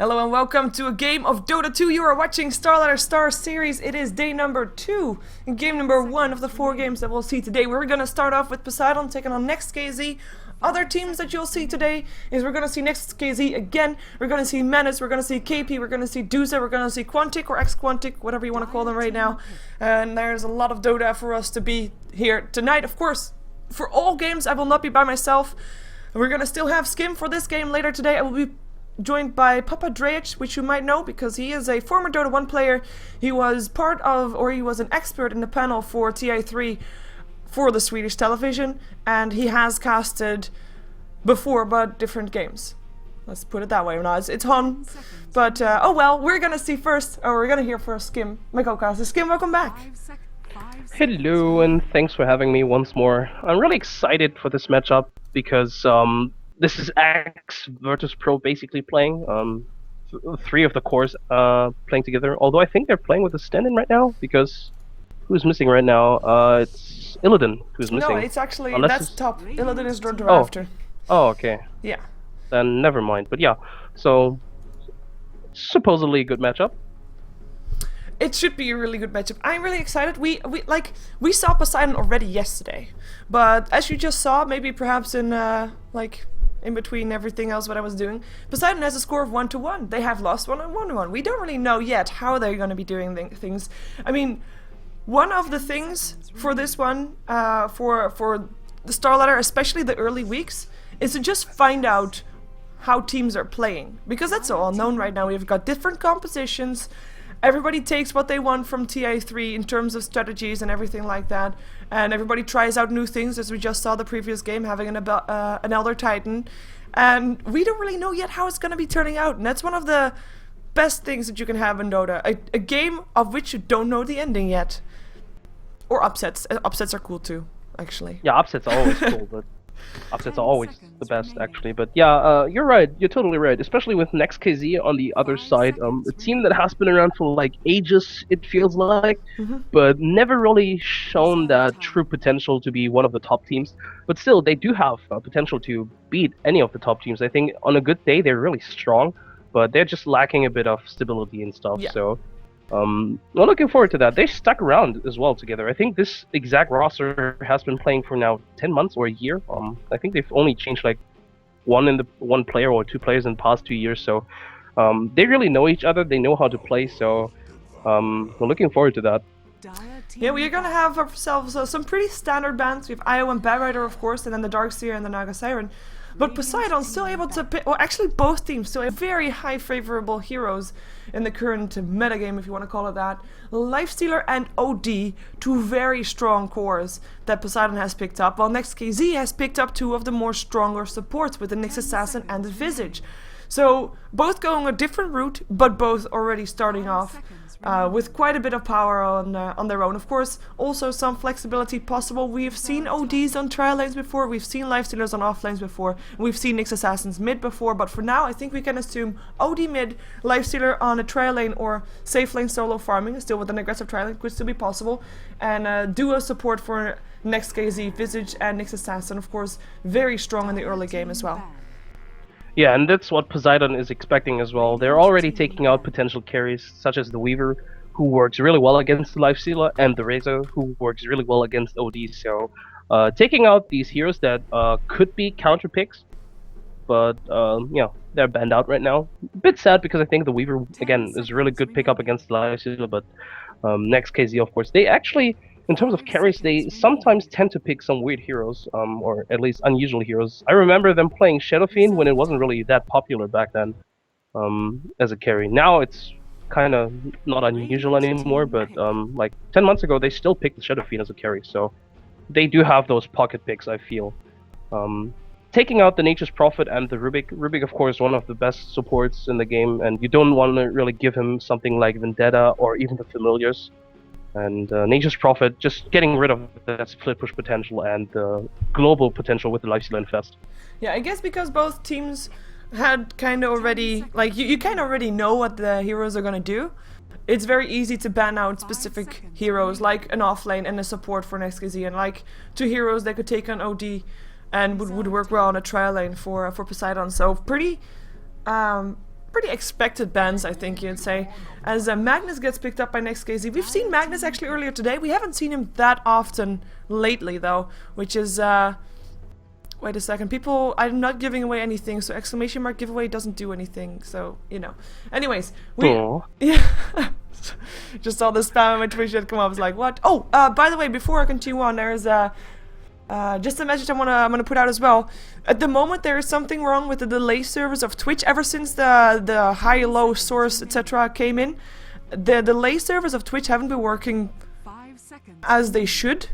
Hello and welcome to a game of Dota 2. You are watching StarSeries. It is day number 2 and game number 1 of the 4 games that we'll see today. We're going to start off with Poseidon taking on NEXT.kz. Other teams that you'll see today is we're going to see NEXT.kz again. We're going to see Menace, we're going to see KP, we're going to see Dusa, we're going to see Quantic or ex-Quantic, whatever you want to call them right now. And there's a lot of Dota for us to be here tonight. Of course, for all games I will not be by myself. We're going to still have Skim for this game later today. I will be joined by Papa Drejc, which you might know because he is a former Dota 1 player. He was part of, or he was an expert in the panel for TI3 for the Swedish television, and he has casted before, but different games. Let's put it that way. No, it's Hon, but oh well, we're gonna see first, or we're gonna hear first Skim, my co-caster. Skim, welcome back. Hello, and thanks for having me once more. I'm really excited for this matchup because this is X versus Pro basically playing. 3 of the cores playing together. Although I think they're playing with a stand-in right now because who's missing right now? It's Illidan who's missing. No, it's actually Unless that's top. Illidan is the drafter. Oh, okay. Yeah. Then never mind. But yeah, so supposedly a good matchup. It should be a really good matchup. I'm really excited. We saw Poseidon already yesterday, but as you just saw, maybe perhaps in in between everything else what I was doing, Poseidon has a score of 1-1. They have lost 1-1. We don't really know yet how they're going to be doing things. I mean, one of the things for this one, for the Star Ladder, especially the early weeks, is to just find out how teams are playing, because that's all known right now. We've got different compositions. Everybody takes what they want from TI3 in terms of strategies and everything like that, and everybody tries out new things, as we just saw the previous game, having an Elder Titan, and we don't really know yet how it's going to be turning out, and that's one of the best things that you can have in Dota, a game of which you don't know the ending yet. Or upsets. Upsets are cool too, actually. Yeah, upsets are always cool, but upsets are always the best, actually. But yeah, you're right. You're totally right. Especially with NEXT.kz on the other side, a team that has been around for like ages, it feels like, but never really shown that true potential to be one of the top teams. But still, they do have potential to beat any of the top teams. I think on a good day, they're really strong, but they're just lacking a bit of stability and stuff. Yeah. So I'm looking forward to that. They stuck around as well together. I think this exact roster has been playing for now 10 months or a year. I think they've only changed like one player or 2 players in the past 2 years. So they really know each other. They know how to play. So we're looking forward to that. Yeah, we're gonna have ourselves some pretty standard bans. We have Io and Bad Rider, of course, and then the Darkseer and the Naga Siren. But Poseidon's still able to pick, well, actually both teams still have very high favorable heroes in the current metagame, if you want to call it that. Lifestealer and OD, 2 very strong cores that Poseidon has picked up, while NEXT.kz has picked up 2 of the more stronger supports with the Nyx Assassin and the Visage. So both going a different route, but both already starting off with quite a bit of power on their own. Of course, also some flexibility possible. We've seen ODs on trial lanes before, we've seen Lifestealers on off lanes before, we've seen Nyx Assassins mid before, but for now I think we can assume OD mid, Lifestealer on a trial lane or safe lane solo farming, still with an aggressive trial lane, could still be possible, and duo support for NEXT.kz, Visage and Nyx Assassin, of course, very strong in the early game as well. Yeah, and that's what Poseidon is expecting as well. They're already taking out potential carries, such as the Weaver, who works really well against the Lifestealer, and the Razor, who works really well against OD. So, taking out these heroes that could be counter picks, but yeah, they're banned out right now. A bit sad because I think the Weaver, again, is a really good pickup against the Lifestealer, but NEXT.kz, of course, they actually, in terms of carries, they sometimes tend to pick some weird heroes, or at least unusual heroes. I remember them playing Shadow Fiend when it wasn't really that popular back then as a carry. Now it's kind of not unusual anymore, but like 10 months ago they still picked the Shadow Fiend as a carry, so they do have those pocket picks, I feel. Taking out the Nature's Prophet and the Rubik. Rubik, of course, one of the best supports in the game, and you don't want to really give him something like Vendetta or even the Familiars. And Nature's Prophet, just getting rid of that split push potential and the global potential with the Lifestealer Infest. Yeah, I guess because both teams had kind of already, like, you kind of already know what the heroes are gonna do. It's very easy to ban out specific heroes, like an offlane and a support for NEXT.kz, and like 2 heroes that could take on OD and would work well on a trial lane for Poseidon. So pretty pretty expected bans, I think you'd say. As Magnus gets picked up by NEXT.kz. We've seen Magnus actually earlier today. We haven't seen him that often lately, though, which is... Wait a second, people, I'm not giving away anything, so exclamation mark giveaway doesn't do anything, so, you know. Anyways, we... Aww. Yeah. Just saw the spam on my Twitch that come up, I was like, what? Oh, by the way, before I continue on, there's just a message I'm gonna put out as well. At the moment, there is something wrong with the delay servers of Twitch. Ever since the high-low source, etc. came in, the delay servers of Twitch haven't been working as they should.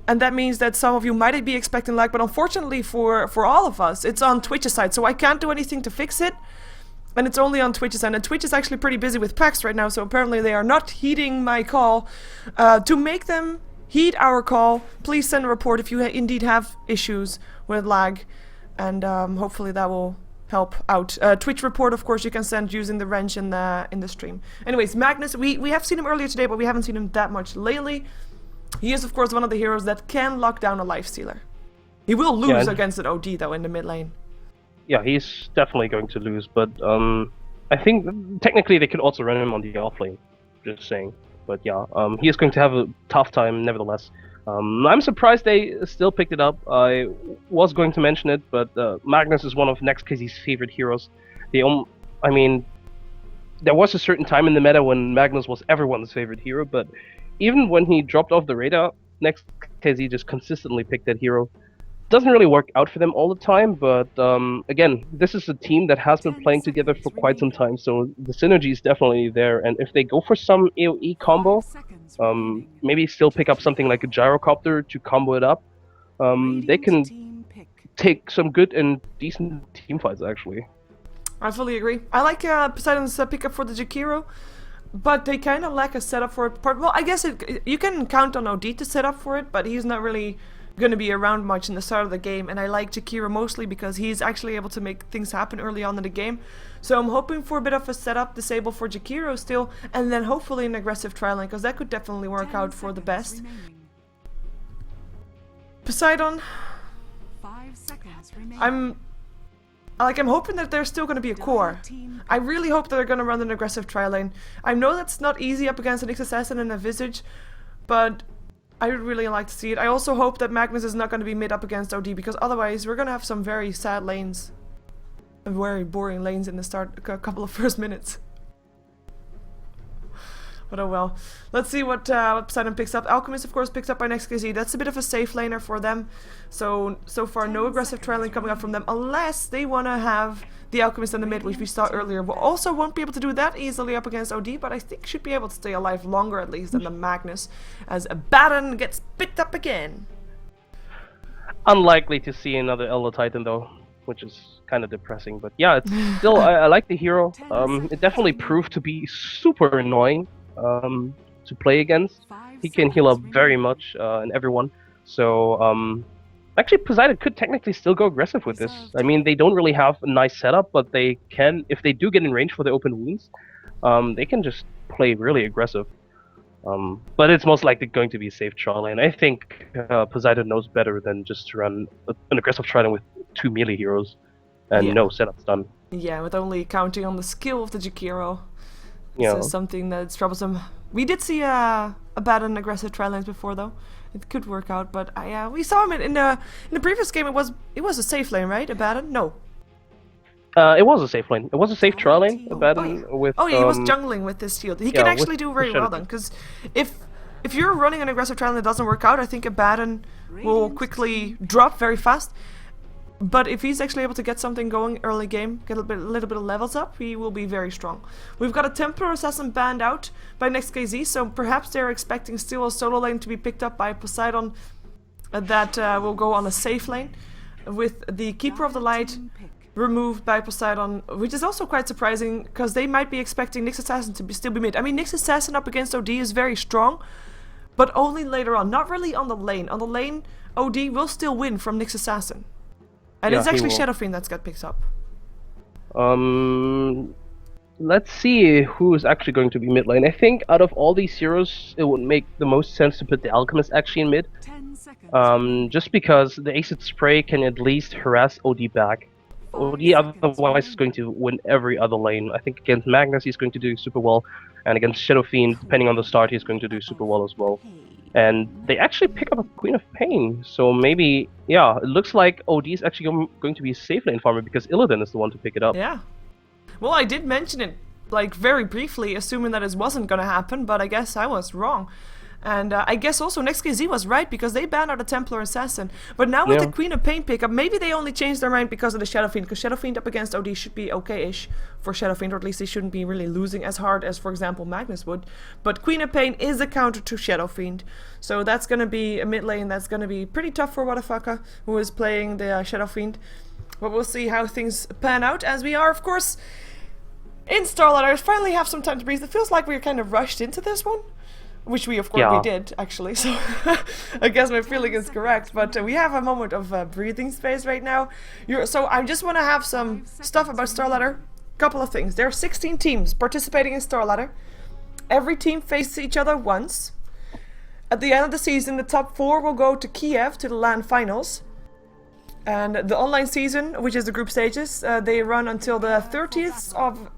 And that means that some of you might be expecting lag, but unfortunately for all of us, it's on Twitch's side, so I can't do anything to fix it. And it's only on Twitch's side, and Twitch is actually pretty busy with packs right now, so apparently they are not heeding my call. To make them heed our call, please send a report if you indeed have issues with lag, and hopefully that will help out. Twitch report, of course, you can send using the wrench in the stream. Anyways, Magnus, we have seen him earlier today, but we haven't seen him that much lately. He is, of course, one of the heroes that can lock down a lifestealer. He will lose against an OD, though, in the mid lane. Yeah, he's definitely going to lose, but I think technically they could also run him on the off lane. Just saying. But yeah, he is going to have a tough time, nevertheless. I'm surprised they still picked it up. I was going to mention it, but Magnus is one of NEXT.kz's favorite heroes. I mean, there was a certain time in the meta when Magnus was everyone's favorite hero, but even when he dropped off the radar, NEXT.kz just consistently picked that hero. Doesn't really work out for them all the time, but again, this is a team that has been playing together for quite some time, so the synergy is definitely there, and if they go for some AoE combo, maybe still pick up something like a gyrocopter to combo it up, they can take some good and decent team fights, actually. I fully agree. I like Poseidon's pickup for the Jakiro, but they kind of lack a setup for it. Well, I guess you can count on OD to set up for it, but he's not really going to be around much in the start of the game, and I like Jakiro mostly because he's actually able to make things happen early on in the game. So I'm hoping for a bit of a setup disable for Jakiro still, and then hopefully an aggressive trialing, because that could definitely work out for the best. Poseidon, I'm hoping that there's still going to be a core. I really hope that they're going to run an aggressive tri-lane. I know that's not easy up against an Nyx Assassin and a Visage, but I would really like to see it. I also hope that Magnus is not going to be mid up against OD, because otherwise we're going to have some very sad lanes. And very boring lanes in the start, a couple of first minutes. But oh well. Let's see what Poseidon picks up. Alchemist, of course, picks up by NEXT.kz. That's a bit of a safe laner for them. So far, no aggressive trialing coming up from them, unless they want to have the Alchemist in the mid, which we saw earlier. We also won't be able to do that easily up against OD, but I think should be able to stay alive longer, at least, than the Magnus, as Baron gets picked up again. Unlikely to see another Elder Titan, though, which is kind of depressing. But yeah, it's still, I like the hero. It definitely proved to be super annoying to play against. He can heal up very much and everyone. So actually Poseidon could technically still go aggressive with this. I mean, they don't really have a nice setup, but they can, if they do get in range for the open wounds, they can just play really aggressive. But it's most likely going to be a safe trial, and I think Poseidon knows better than just to run an aggressive trial with 2 melee heroes and no setups done. Yeah, with only counting on the skill of the Jakiro. Yeah. So something that's troublesome. We did see a bad and aggressive tri lanes before, though. It could work out, but we saw him in the previous game. It was a safe lane, right? Abaddon? No. It was a safe lane. It was a safe trial lane. Abaddon with. Oh yeah, he was jungling with this shield. He can actually do very well then, because if you're running an aggressive trial lane that doesn't work out, I think Abaddon will quickly drop very fast. But if he's actually able to get something going early game, get a little bit of levels up, he will be very strong. We've got a Templar Assassin banned out by NEXT.kz, so perhaps they're expecting still a solo lane to be picked up by Poseidon that will go on a safe lane, with the Keeper of the Light removed by Poseidon, which is also quite surprising, because they might be expecting Nyx Assassin to still be mid. I mean, Nyx Assassin up against OD is very strong, but only later on, not really on the lane. On the lane, OD will still win from Nyx Assassin. And it's actually Shadow Fiend that's got picked up. Let's see who's actually going to be mid lane. I think out of all these heroes, it would make the most sense to put the Alchemist actually in mid. Just because the Acid Spray can at least harass OD back. OD otherwise is going to win every other lane. I think against Magnus he's going to do super well, and against Shadow Fiend, depending on the start, he's going to do super well as well. And they actually pick up a Queen of Pain, so maybe, yeah, it looks like OD is actually going to be a safe lane farmer because Illidan is the one to pick it up. Yeah. Well, I did mention it, like, very briefly, assuming that it wasn't gonna happen, but I guess I was wrong. And I guess also NEXT.kz was right, because they banned out a Templar Assassin. But now with the Queen of Pain pickup, maybe they only changed their mind because of the Shadow Fiend, because Shadow Fiend up against OD should be okay-ish for Shadow Fiend, or at least they shouldn't be really losing as hard as, for example, Magnus would. But Queen of Pain is a counter to Shadow Fiend, so that's gonna be a mid lane that's gonna be pretty tough for Wadafaka, who is playing the Shadow Fiend. But we'll see how things pan out, as we are, of course, in StarSeries. Finally have some time to breathe. It feels like we're kind of rushed into this one. Which we, of course, we did, actually, so I guess my feeling is correct, but we have a moment of breathing space right now. So I just want to have some stuff about StarSeries. Couple of things. There are 16 teams participating in StarSeries. Every team faces each other once. At the end of the season, the top 4 will go to Kiev to the LAN finals. And the online season, which is the group stages, they run until the 30th of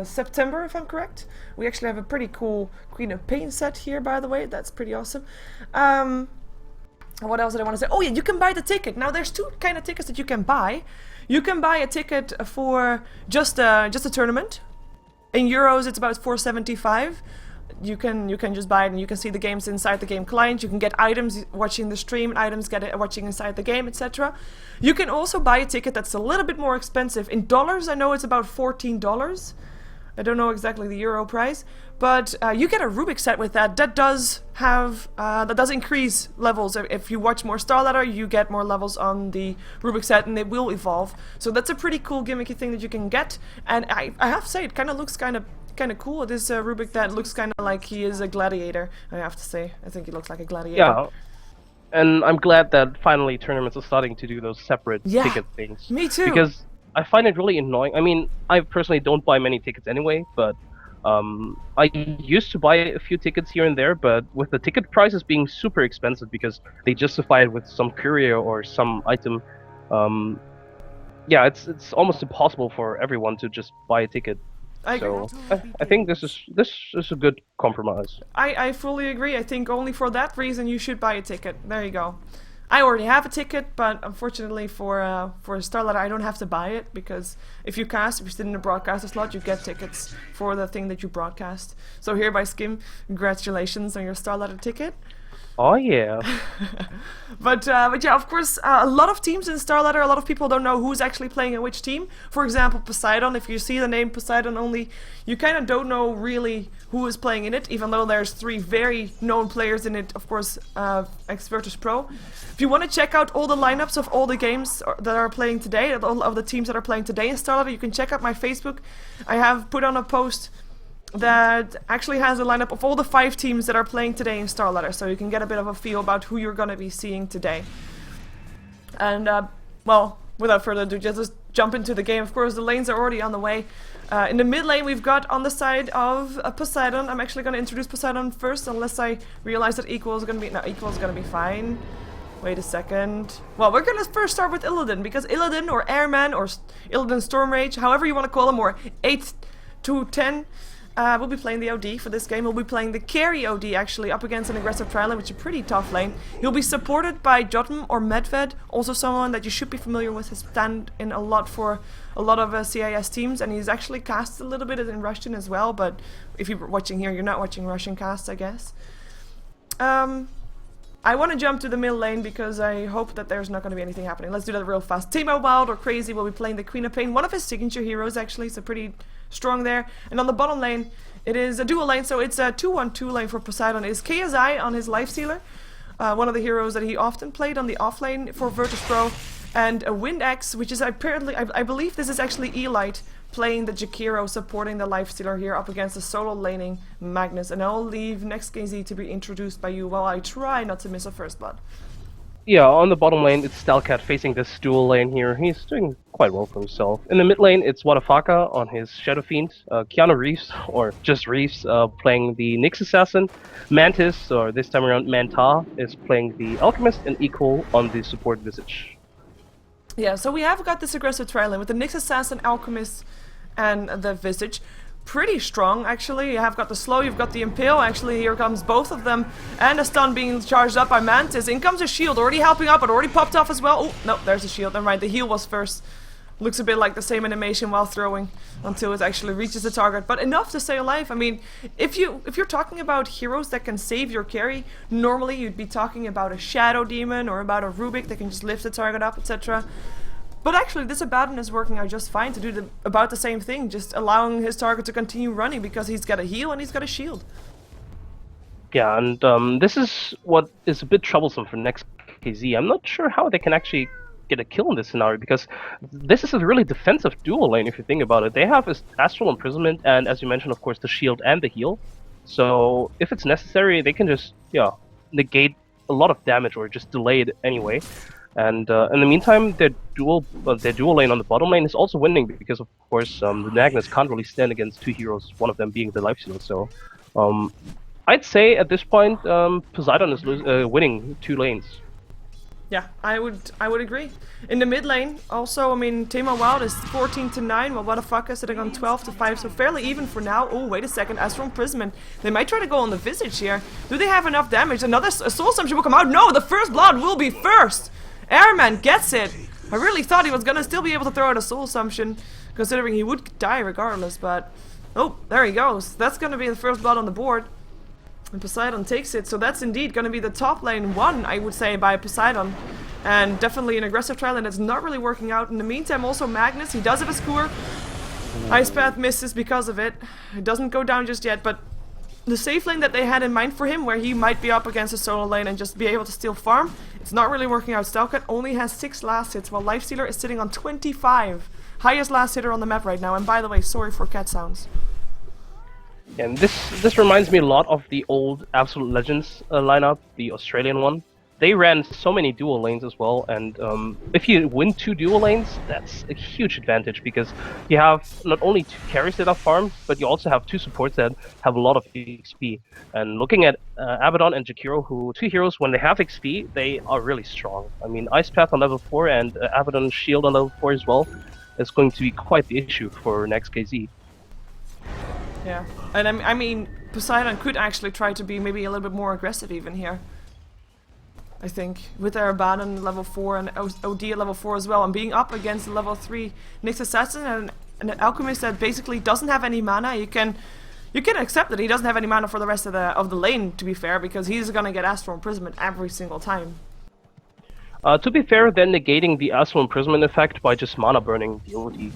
September, if I'm correct. We actually have a pretty cool Queen of Pain set here, by the way. That's pretty awesome. What else did I want to say? Oh yeah, you can buy the ticket. Now there's 2 kind of tickets that you can buy. You can buy a ticket for just a tournament. In euros, it's about 4.75. You can just buy it and you can see the games inside the game client. You can get items watching the stream, and items watching inside the game, etc. You can also buy a ticket that's a little bit more expensive. In dollars, I know it's about $14. I don't know exactly the euro price, but you get a Rubik set with that. That does have that does increase levels. If you watch more StarSeries, you get more levels on the Rubik set, and they will evolve. So that's a pretty cool gimmicky thing that you can get. And I have to say, it kind of looks kind of cool. This Rubik that looks kind of like he is a gladiator. I have to say, I think he looks like a gladiator. Yeah. And I'm glad that finally tournaments are starting to do those separate ticket things. Me too. Because I find it really annoying. I mean, I personally don't buy many tickets anyway, but I used to buy a few tickets here and there, but with the ticket prices being super expensive because they justify it with some courier or some item, yeah, it's almost impossible for everyone to just buy a ticket. I think this is a good compromise. I fully agree. I think only for that reason you should buy a ticket. There you go. I already have a ticket, but unfortunately for StarSeries I don't have to buy it, because if you sit in a broadcaster slot, you get tickets for the thing that you broadcast. So hereby, Skim, congratulations on your StarSeries ticket. Oh yeah. But yeah, of course, a lot of teams in StarSeries, a lot of people don't know who's actually playing in which team. For example, Poseidon, if you see the name Poseidon only, you kind of don't know really who is playing in it, even though there's 3 very known players in it, of course, ex-Virtus Pro. If you want to check out all the lineups of all the games that are playing today, all of the teams that are playing today in StarSeries, you can check out my Facebook. I have put on a post that actually has a lineup of all the 5 teams that are playing today in StarSeries, so you can get a bit of a feel about who you're going to be seeing today. And, well, without further ado, just jump into the game. Of course, the lanes are already on the way. In the mid lane, we've got on the side of Poseidon. I'm actually going to introduce Poseidon first, unless I realize that Equal is going to be... No, Equal is going to be fine. Wait a second. Well, we're going to first start with Illidan, because Illidan, or Airman, or Illidan Stormrage, however you want to call him, or 8 to 10... we'll be playing the OD for this game. We'll be playing the carry OD, actually, up against an aggressive tri lane, which is a pretty tough lane. He'll be supported by Jotun or Medved, also someone that you should be familiar with. His stand in a lot for a lot of CIS teams, and he's actually cast a little bit in Russian as well, but if you're watching here, you're not watching Russian casts, I guess. I want to jump to the middle lane because I hope that there's not going to be anything happening. Let's do that real fast. Timo Wild or Crazy will be playing the Queen of Pain, one of his signature heroes, actually, so pretty strong there. And on the bottom lane, it is a dual lane, so it's a 2-1-2 lane for Poseidon. It is KSI on his Lifestealer, one of the heroes that he often played on the off lane for Virtus Pro, and a Windaxe, which is apparently, I believe this is actually Elite, playing the Jakiro, supporting the Lifestealer here up against the solo laning Magnus. And I'll leave NEXT.kz to be introduced by you while I try not to miss a first blood. Yeah, on the bottom lane, it's Stalcat facing this dual lane here. He's doing quite well for himself. In the mid lane, it's Wadafaka on his Shadow Fiend. Keanu Reeves, or just Reeves, playing the Nyx Assassin. Mantis, or this time around Manta, is playing the Alchemist, and Equal on the support Visage. Yeah, so we have got this aggressive tri-lane with the Nyx Assassin, Alchemist, and the Visage. Pretty strong, actually. You have got the slow, you've got the Impale. Actually, here comes both of them. And a stun being charged up by Mantis. In comes a shield, already helping up, but already popped off as well. Oh, no, there's a shield. Never mind, the heal was first. Looks a bit like the same animation while throwing until it actually reaches the target. But enough to stay alive. I mean, if you're talking about heroes that can save your carry, normally you'd be talking about a Shadow Demon or about a Rubik that can just lift the target up, etc. But actually, this Abaddon is working out just fine to do about the same thing, just allowing his target to continue running because he's got a heal and he's got a shield. Yeah, and this is what is a bit troublesome for NEXT.kz. I'm not sure how they can actually get a kill in this scenario, because this is a really defensive dual lane if you think about it. They have Astral Imprisonment and, as you mentioned, of course, the shield and the heal. So if it's necessary, they can just negate a lot of damage or just delay it anyway. And in the meantime, their dual lane on the bottom lane is also winning because, of course, the Magnus can't really stand against two heroes, one of them being the life stealer. So I'd say at this point, Poseidon is winning two lanes. Yeah, I would agree. In the mid lane, also, I mean, Tema Wild is 14-9, while Wadafuck is sitting on 12-5, so fairly even for now. Oh, wait a second, Astral Imprisonment. They might try to go on the Visage here. Do they have enough damage? Another Soul Assumption will come out. No, the first blood will be first! Airman gets it! I really thought he was gonna still be able to throw out a Soul Assumption, considering he would die regardless, but... Oh, there he goes. That's gonna be the first blood on the board. And Poseidon takes it, so that's indeed going to be the top lane won, I would say, by Poseidon. And definitely an aggressive tri-lane that's not really working out. In the meantime, also Magnus, he does have a skewer. Ice Path misses because of it. It doesn't go down just yet, but the safe lane that they had in mind for him, where he might be up against a solo lane and just be able to steal farm, it's not really working out. Stalkat only has 6 last hits, while Lifestealer is sitting on 25. Highest last hitter on the map right now, and by the way, sorry for cat sounds. And this reminds me a lot of the old Absolute Legends lineup, the Australian one. They ran so many dual lanes as well, and if you win 2 dual lanes, that's a huge advantage because you have not only 2 carries that are farmed, but you also have 2 supports that have a lot of XP. And looking at Abaddon and Jakiro, who 2 heroes, when they have XP, they are really strong. I mean, Ice Path on level 4 and Abaddon Shield on level 4 as well is going to be quite the issue for NEXT.kz. Yeah, and I mean, Poseidon could actually try to be maybe a little bit more aggressive even here. I think, with their Abaddon level 4 and OD at level 4 as well, and being up against the level 3 Nyx Assassin and an Alchemist that basically doesn't have any mana. You can accept that he doesn't have any mana for the rest of the lane, to be fair, because he's gonna get Astral Imprisonment every single time. To be fair, they're negating the Astral Imprisonment effect by just mana burning the OD.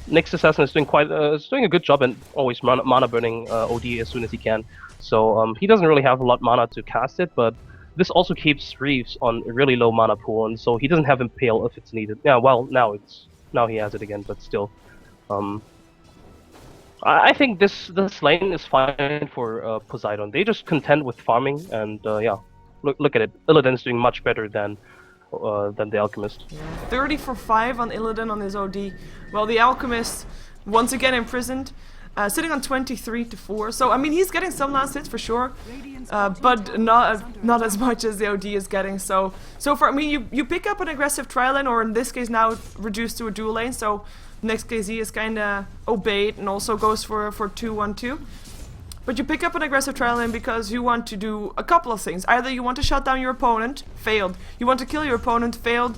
Nyx Assassin is doing a good job in always mana burning OD as soon as he can. So he doesn't really have a lot of mana to cast it, but this also keeps Reeves on a really low mana pool, and so he doesn't have Impale if it's needed. Yeah, well, now he has it again, but still. I think this lane is fine for Poseidon. They just contend with farming, and yeah, look at it. Illidan's doing much better than the Alchemist. 30 for 5 on Illidan on his OD. Well, the Alchemist, once again imprisoned, sitting on 23-4. So, I mean, he's getting some last hits for sure, but not as much as the OD is getting. So far, I mean, you pick up an aggressive tri-lane, or in this case now reduced to a dual lane, so NEXT.kz is kinda obeyed and also goes for 2-1-2. But you pick up an aggressive tri-lane because you want to do a couple of things. Either you want to shut down your opponent, failed. You want to kill your opponent, failed.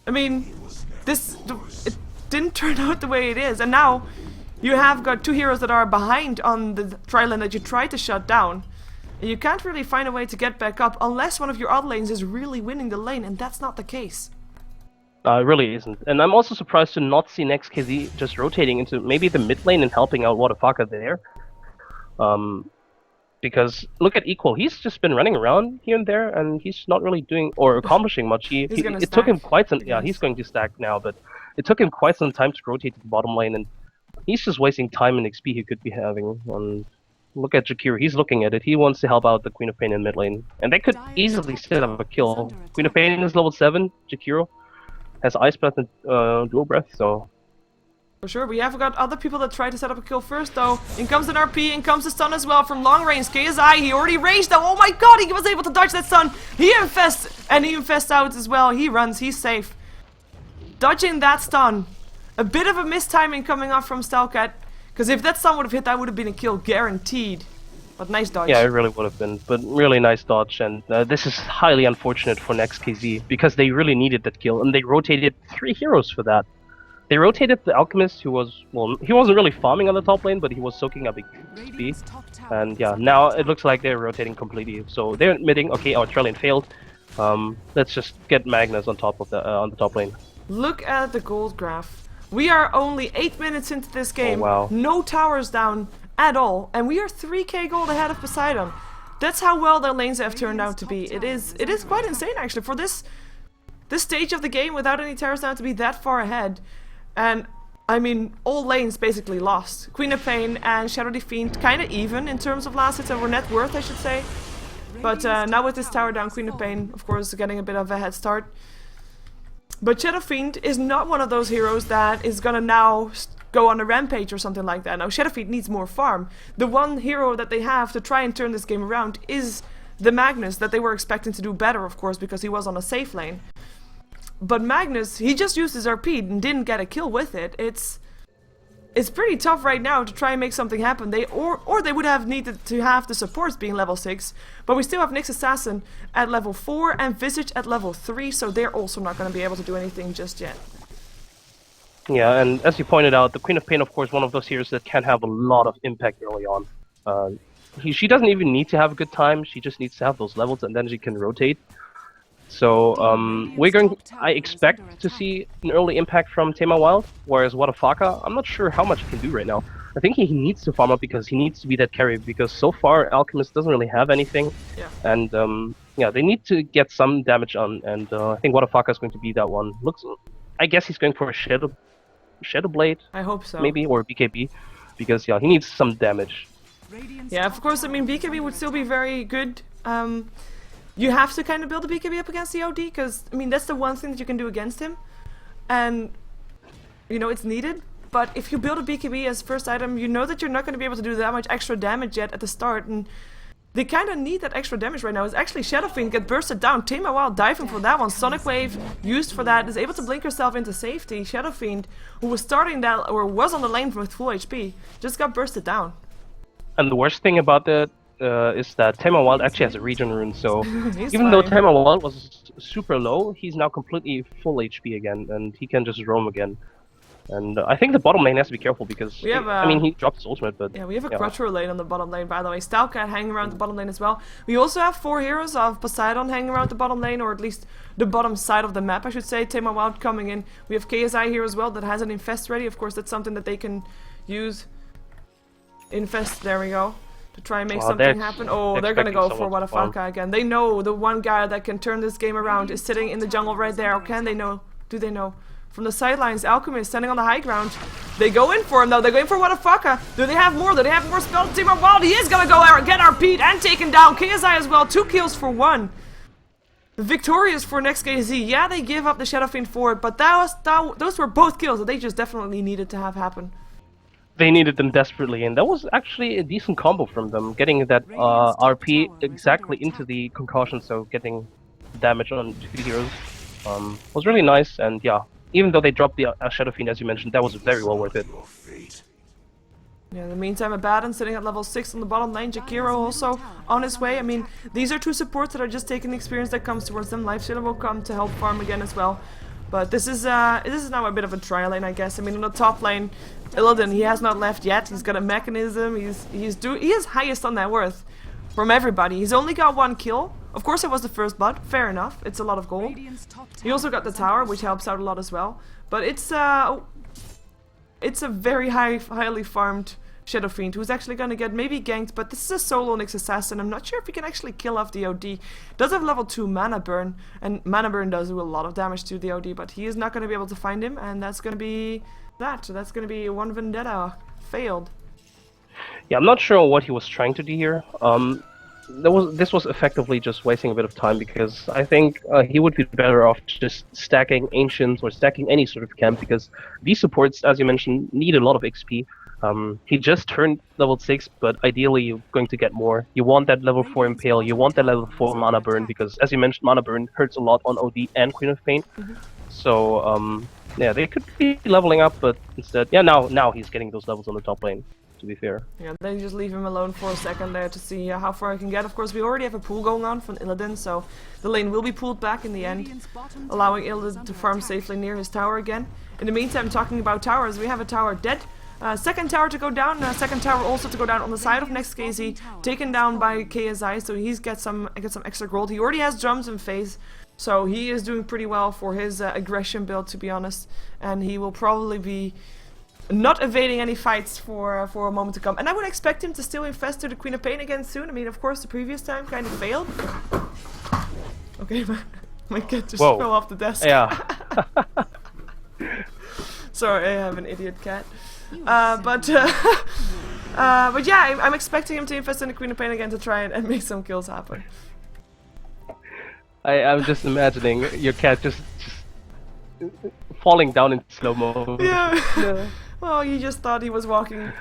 I mean, it didn't turn out the way it is. And now you have got 2 heroes that are behind on the tri-lane that you tried to shut down. And you can't really find a way to get back up unless one of your other lanes is really winning the lane, and that's not the case. It really isn't. And I'm also surprised to not see NEXT.kz just rotating into maybe the mid lane and helping out Wadafaka there. Because look at Equal, he's just been running around here and there, and he's not really doing or accomplishing much. It took him quite some. Yeah, he's going to stack now, but it took him quite some time to rotate to the bottom lane, and he's just wasting time and XP he could be having. Look at Jakiro, he's looking at it. He wants to help out the Queen of Pain in mid lane, and they could easily set up a kill. Queen of Pain is level 7. Jakiro has Ice Breath and Dual Breath, so For sure, we have got other people that try to set up a kill first though. In comes an RP, in comes the stun as well from long range. KSI, he already raged though. Oh my god, he was able to dodge that stun. He infests out as well. He runs, he's safe. Dodging that stun. A bit of a mistiming coming off from Stalcat. Because if that stun would have hit, that would have been a kill guaranteed. But nice dodge. Yeah, it really would have been, but really nice dodge, and this is highly unfortunate for NEXT.kz, because they really needed that kill, and they rotated 3 heroes for that. They rotated the Alchemist, who was, well, he wasn't really farming on the top lane, but he was soaking up XP, and yeah, now it looks like they're rotating completely, so they're admitting, okay, our Trellian failed, let's just get Magnus on top of the, on the top lane. Look at the gold graph. We are only 8 minutes into this game, wow. No towers down at all, and we are 3k gold ahead of Poseidon. That's how well their lanes have turned out to be. It is quite insane actually for this stage of the game without any towers down to be that far ahead. And I mean, all lanes basically lost. Queen of Pain and Shadow the Fiend kind of even in terms of last hits or net worth, I should say. But now with this tower down, Queen of Pain, of course, getting a bit of a head start. But Shadow Fiend is not one of those heroes that is gonna now go on a rampage or something like that. Now, Shadow Fiend needs more farm. The one hero that they have to try and turn this game around is the Magnus, that they were expecting to do better, of course, because he was on a safe lane. But Magnus, he just used his RP and didn't get a kill with it. It's pretty tough right now to try and make something happen. Or they would have needed to have the supports being level 6. But we still have Nyx Assassin at level 4 and Visage at level 3, so they're also not going to be able to do anything just yet. Yeah, and as you pointed out, the Queen of Pain, of course, one of those heroes that can have a lot of impact early on. She doesn't even need to have a good time, she just needs to have those levels, and then she can rotate. So, I expect to see an early impact from Tema Wild, whereas Wadafaka, I'm not sure how much he can do right now. I think he needs to farm up because he needs to be that carry, because so far Alchemist doesn't really have anything. Yeah. And, yeah, they need to get some damage on, and I think Wadafaka is going to be that one. I guess he's going for a Shadow Blade. I hope so. Maybe, or BKB, because yeah, he needs some damage. Yeah, of course. I mean, BKB would still be very good. You have to kind of build a BKB up against the OD, because I mean that's the one thing that you can do against him, and you know it's needed. But if you build a BKB as first item, you know that you're not going to be able to do that much extra damage yet at the start, and they kind of need that extra damage right now. It's actually Shadow Fiend get bursted down. Tema Wild diving for that one. Sonic Wave used for that. Is able to blink herself into safety. Shadow Fiend, who was starting that, or was on the lane with full HP, just got bursted down. And the worst thing about that is that Tema Wild actually has a regen rune, so even though Tema Wild was super low, he's now completely full HP again, and he can just roam again. And I think the bottom lane has to be careful because, I mean, he dropped his ultimate, but... Yeah, we have a Crutcher lane on the bottom lane, by the way. Stalcat hanging around the bottom lane as well. We also have 4 heroes of Poseidon hanging around the bottom lane, or at least the bottom side of the map, I should say. Tema Wild coming in. We have KSI here as well that has an Infest ready. Of course, that's something that they can use. Infest, there we go. To try and make something happen. Oh, they're gonna go for Wadafaka again. They know the one guy that can turn this game around is sitting in the jungle right there. Or can they know? Do they know? From the sidelines, Alchemist standing on the high ground. They go in for him though. They're going for Wadafaka. Do they have more? Do they have more spells? Tema Wild, he is gonna go get RP'd and taken down. KSI as well. 2 kills for 1. Victorious for NEXT.kz. Yeah, they give up the Shadow Fiend for it, but those were both kills that they just definitely needed to have happen. They needed them desperately, and that was actually a decent combo from them. Getting that RP exactly into the concussion, so getting damage on 2 heroes was really nice, and yeah. Even though they dropped the Shadow Fiend, as you mentioned, that was very well worth it. Yeah, in the meantime, Abaddon sitting at level 6 on the bottom lane. Jakiro also on his way. I mean, these are 2 supports that are just taking the experience that comes towards them. Lifestealer will come to help farm again as well. But this is now a bit of a trial lane, I guess. I mean, on the top lane, Illidan, he has not left yet. He's got a mechanism. He is highest on net worth from everybody. He's only got 1 kill. Of course, it was the first blood. Fair enough. It's a lot of gold. He also got the tower, which helps out a lot as well. But it's a very highly farmed Shadow Fiend who's actually going to get maybe ganked. But this is a solo Nyx Assassin. I'm not sure if he can actually kill off the OD. Does have level 2 mana burn, and mana burn does do a lot of damage to the OD. But he is not going to be able to find him, and that's going to be that. So that's going to be 1 vendetta failed. Yeah, I'm not sure what he was trying to do here. this was effectively just wasting a bit of time because I think he would be better off just stacking Ancients or stacking any sort of camp because these supports, as you mentioned, need a lot of XP. He just turned level 6, but ideally you're going to get more. You want that level 4 Impale, you want that level 4 Mana Burn because, as you mentioned, Mana Burn hurts a lot on OD and Queen of Pain. So, yeah, they could be leveling up, but instead, yeah, now he's getting those levels on the top lane. To be fair. Yeah, then you just leave him alone for a second there to see how far I can get. Of course, we already have a pool going on from Illidan, so the lane will be pulled back in the end, allowing Illidan to farm safely near his tower again. In the meantime, talking about towers, we have a tower dead. Second tower to go down, second tower also to go down on the side of NEXT.kz, taken down by KSI, so he gets some extra gold. He already has drums in phase, so he is doing pretty well for his aggression build, to be honest, and he will probably be not evading any fights for a moment to come. And I would expect him to still infest to the Queen of Pain again soon. I mean, of course, the previous time kind of failed. Okay, my cat just fell off the desk. Yeah. Sorry, I have an idiot cat. But yeah, I'm expecting him to invest in the Queen of Pain again to try and make some kills happen. I'm just imagining your cat just falling down in slow-mo. Yeah. Well, he just thought he was walking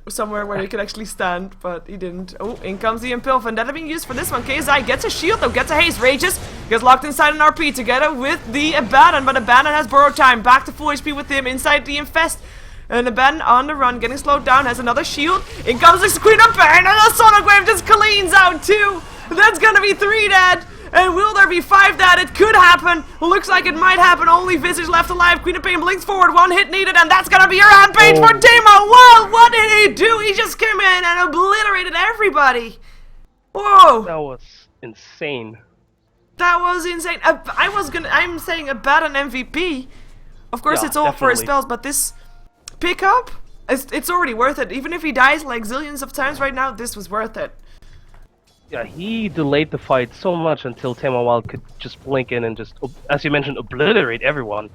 somewhere where he could actually stand, but he didn't. Oh, in comes the Impale, and that being used for this one. KSI gets a shield though, gets a haste, rages, gets locked inside an RP together with the Abaddon, but Abaddon has borrowed time, back to full HP with him inside the Infest. And Abaddon on the run, getting slowed down, has another shield. In comes the Queen of Pain, and the Sonic Wave just cleans out 2. That's gonna be 3 dead. And will there be 5 dead? It could happen. Looks like it might happen. Only Visage left alive. Queen of Pain blinks forward. 1 hit needed, and that's gonna be your rampage for Demo. Whoa, what did he do? He just came in and obliterated everybody. Whoa. That was insane. That was insane. I'm saying Abaddon MVP. Of course, Yeah, it's all for his definitely. spells, but this pickup, it's already worth it. Even if he dies like zillions of times right now, this was worth it. Yeah, he delayed the fight so much until Wild could just blink in and just, as you mentioned, obliterate everyone.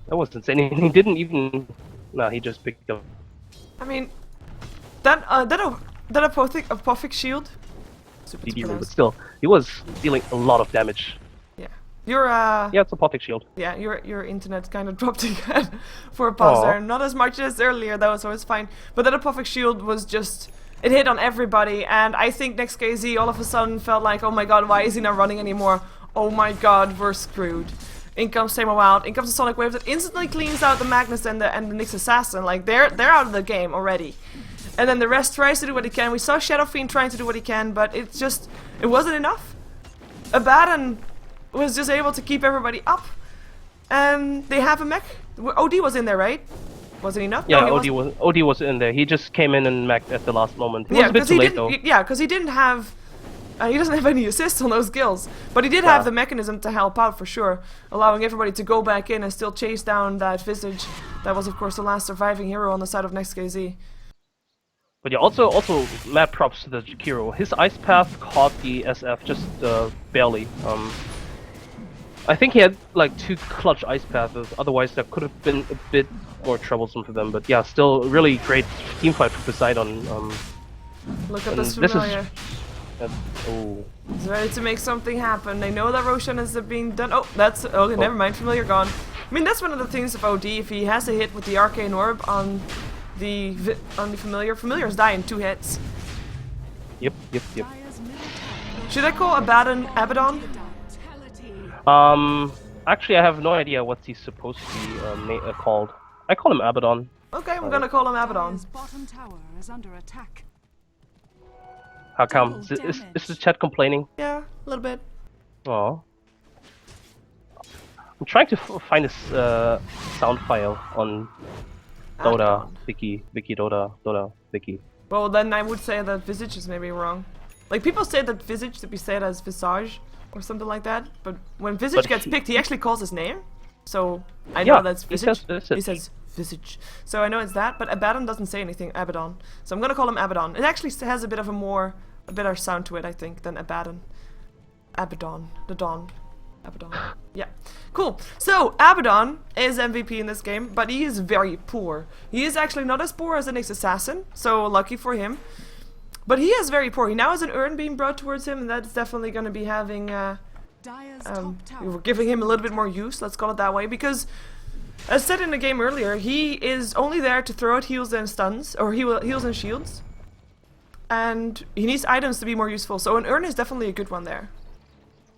That was insane. He didn't even... No, he just picked up. I mean, that apothic shield. Super DD room, but pronounced. still, he was dealing a lot of damage. Yeah, your Yeah, it's a Apothic shield. yeah, your internet kind of dropped again for a pause Aw. there. Not as much as earlier though, so it's fine. But that apothic shield was just. It hit on everybody, and I think NEXT.kz all of a sudden felt like, oh my god, why is he not running anymore? Oh my god, we're screwed. In comes Tamo Wild, in comes the Sonic Wave that instantly cleans out the Magnus and the Nyx Assassin. Like, they're out of the game already. And then the rest tries to do what he can. We saw Shadow Fiend trying to do what he can, but it wasn't enough. Abaddon was just able to keep everybody up. And they have a mech. OD was in there, right? Wasn't he not? Yeah, No, he OD was in there. He just came in and mech'd at the last moment. He was yeah, a bit because too he late didn't. though. Yeah, because he didn't have. He doesn't have any assists on those kills, but he did have the mechanism to help out for sure, allowing everybody to go back in and still chase down that Visage. That was, of course, the last surviving hero on the side of NEXT.kz. But yeah, also mad props to the Jakiro. His Ice Path caught the SF just barely. I think he had like 2 clutch Ice Paths, otherwise that could have been a bit more troublesome for them. But yeah, still really great team fight for Poseidon. Look at and this this is- familiar. Oh. He's ready to make something happen. They know that Roshan is being done. Oh, that's okay. Never mind. Familiar gone. I mean, that's one of the things of OD. If he has a hit with the Arcane Orb on the Familiar, Familiar's dying 2 hits. Yep. Should I call Abaddon? Actually, I have no idea what he's supposed to be called. I call him Abaddon. Okay, I'm gonna call him Abaddon. Dire's bottom tower is under attack. How come? Is the chat complaining? Yeah, a little bit. Oh. I'm trying to find this sound file on Dota, Abaddon. Wiki Dota, Wiki. Well, then I would say that Visage is maybe wrong. Like, people say that Visage to be said as Visage or something like that, but when Visage But gets he- picked, he actually calls his name. So I know Yeah, that's he Visage. says Visage. He says Visage. So I know it's that, but Abaddon doesn't say anything, Abaddon. So I'm gonna call him Abaddon. It actually has a bit of a better sound to it, I think, than Abaddon. Abaddon. The Dawn. Abaddon. Yeah. Cool. So, Abaddon is MVP in this game, but he is very poor. He is actually not as poor as the next assassin, so lucky for him. But he is very poor. He now has an urn being brought towards him, and that's definitely going to be having, Dire's top tower. giving him a little bit more use, let's call it that way, because as said in the game earlier, he is only there to throw out heals and stuns, or heals and shields, and he needs items to be more useful, so an urn is definitely a good one there.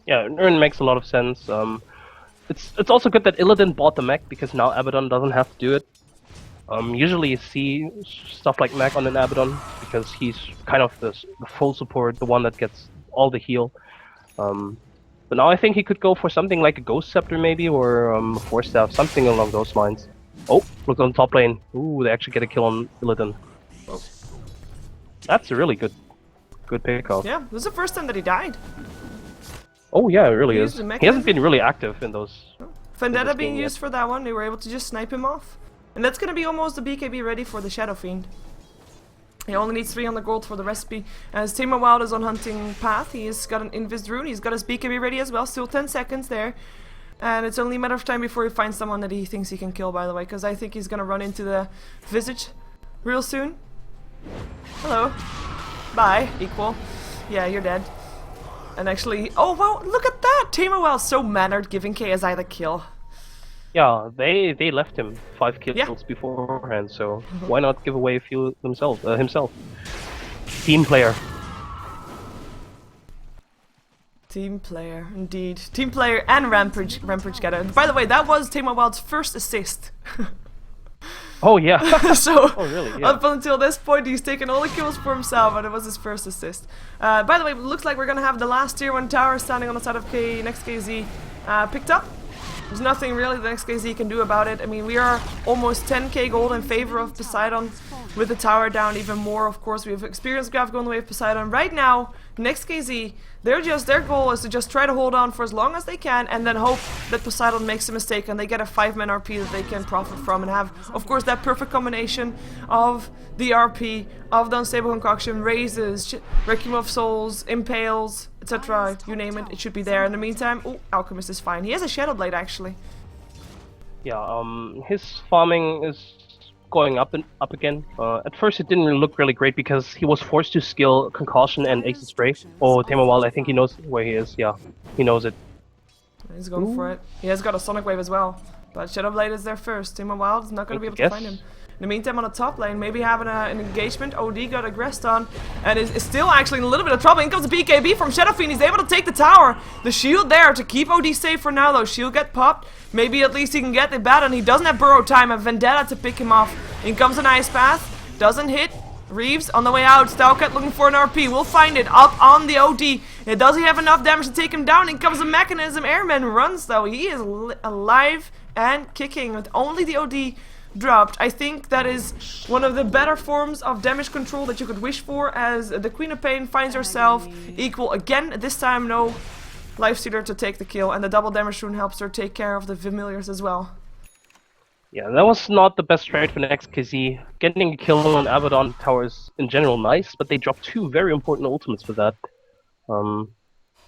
Yeah, an urn makes a lot of sense. It's also good that Illidan bought the mech because now Abaddon doesn't have to do it. Usually you see stuff like mech on an Abaddon because he's kind of the full support, the one that gets all the heal. But now I think he could go for something like a Ghost Scepter maybe, or a Force Staff, something along those lines. Oh, look on top lane. Ooh, they actually get a kill on Illidan. Oh. That's a really good pick-off. Yeah, this is the first time that he died. Oh yeah, it really He is. used the He hasn't mechanism. been really active in those. Vendetta game being yet. used for that one, they were able to just snipe him off. And that's gonna be almost the BKB ready for the Shadow Fiend. He only needs 3 on the gold for the recipe. As Tamer Wild is on hunting path, he's got an Invis rune, he's got his BKB ready as well, still 10 seconds there. And it's only a matter of time before he finds someone that he thinks he can kill, by the way, because I think he's gonna run into the Visage real soon. Hello. Bye, equal. Yeah, you're dead. And actually, oh wow, look at that! Tamer Wild's so mannered, giving KSI the kill. Yeah, they left him 5 kills Yeah. beforehand, so why not give away a few himself? Team player. Team player, indeed. Team player and Rampage getter. By the way, that was Tamer Wild's first assist. Oh yeah. So, Oh really? Yeah. up until this point, he's taken all the kills for himself, and it was his first assist. By the way, it looks like we're gonna have the last tier 1 tower standing on the side of NEXT.kz picked up. There's nothing really the NEXT.kz can do about it. I mean, we are almost 10k gold in favor of Poseidon, with the tower down even more. Of course, we have Experience Graph going the way of Poseidon. Right now, NEXT.kz, their goal is to just try to hold on for as long as they can, and then hope that Poseidon makes a mistake and they get a 5-man RP that they can profit from, and have, of course, that perfect combination of the RP, of the Unstable Concoction, Raises, Requiem of Souls, Impales, etc. You name it, it should be there. In the meantime, oh, Alchemist is fine. He has a Shadow Blade, actually. Yeah, his farming is going up and up again. At first it didn't really look really great because he was forced to skill Concussion and Exit Spray. Oh, Tamer Wild, I think he knows where he is. Yeah, he knows it. He's going for it. He has got a Sonic Wave as well. But Shadow Blade is there first. Tamer Wild is not going to be able to find him. In the meantime, on the top lane, maybe having an engagement. OD got aggressed on and is still actually in a little bit of trouble. In comes the BKB from Shadow Fiend. He's able to take the tower. The shield there to keep OD safe for now, though. Shield get popped. Maybe at least he can get the bat, and he doesn't have burrow time. A Vendetta to pick him off. In comes an Ice Path. Doesn't hit. Reeves on the way out. Stalcat looking for an RP. We'll find it up on the OD. Does he have enough damage to take him down? In comes the Mechanism. Airman runs, though. He is alive and kicking with only the OD dropped. I think that is one of the better forms of damage control that you could wish for, as the Queen of Pain finds herself equal again. This time no Lifestealer to take the kill, and the double damage rune helps her take care of the familiars as well. Yeah, that was not the best trade for NEXT.kz. Getting a kill on Abaddon Tower is in general nice, but they dropped 2 very important ultimates for that.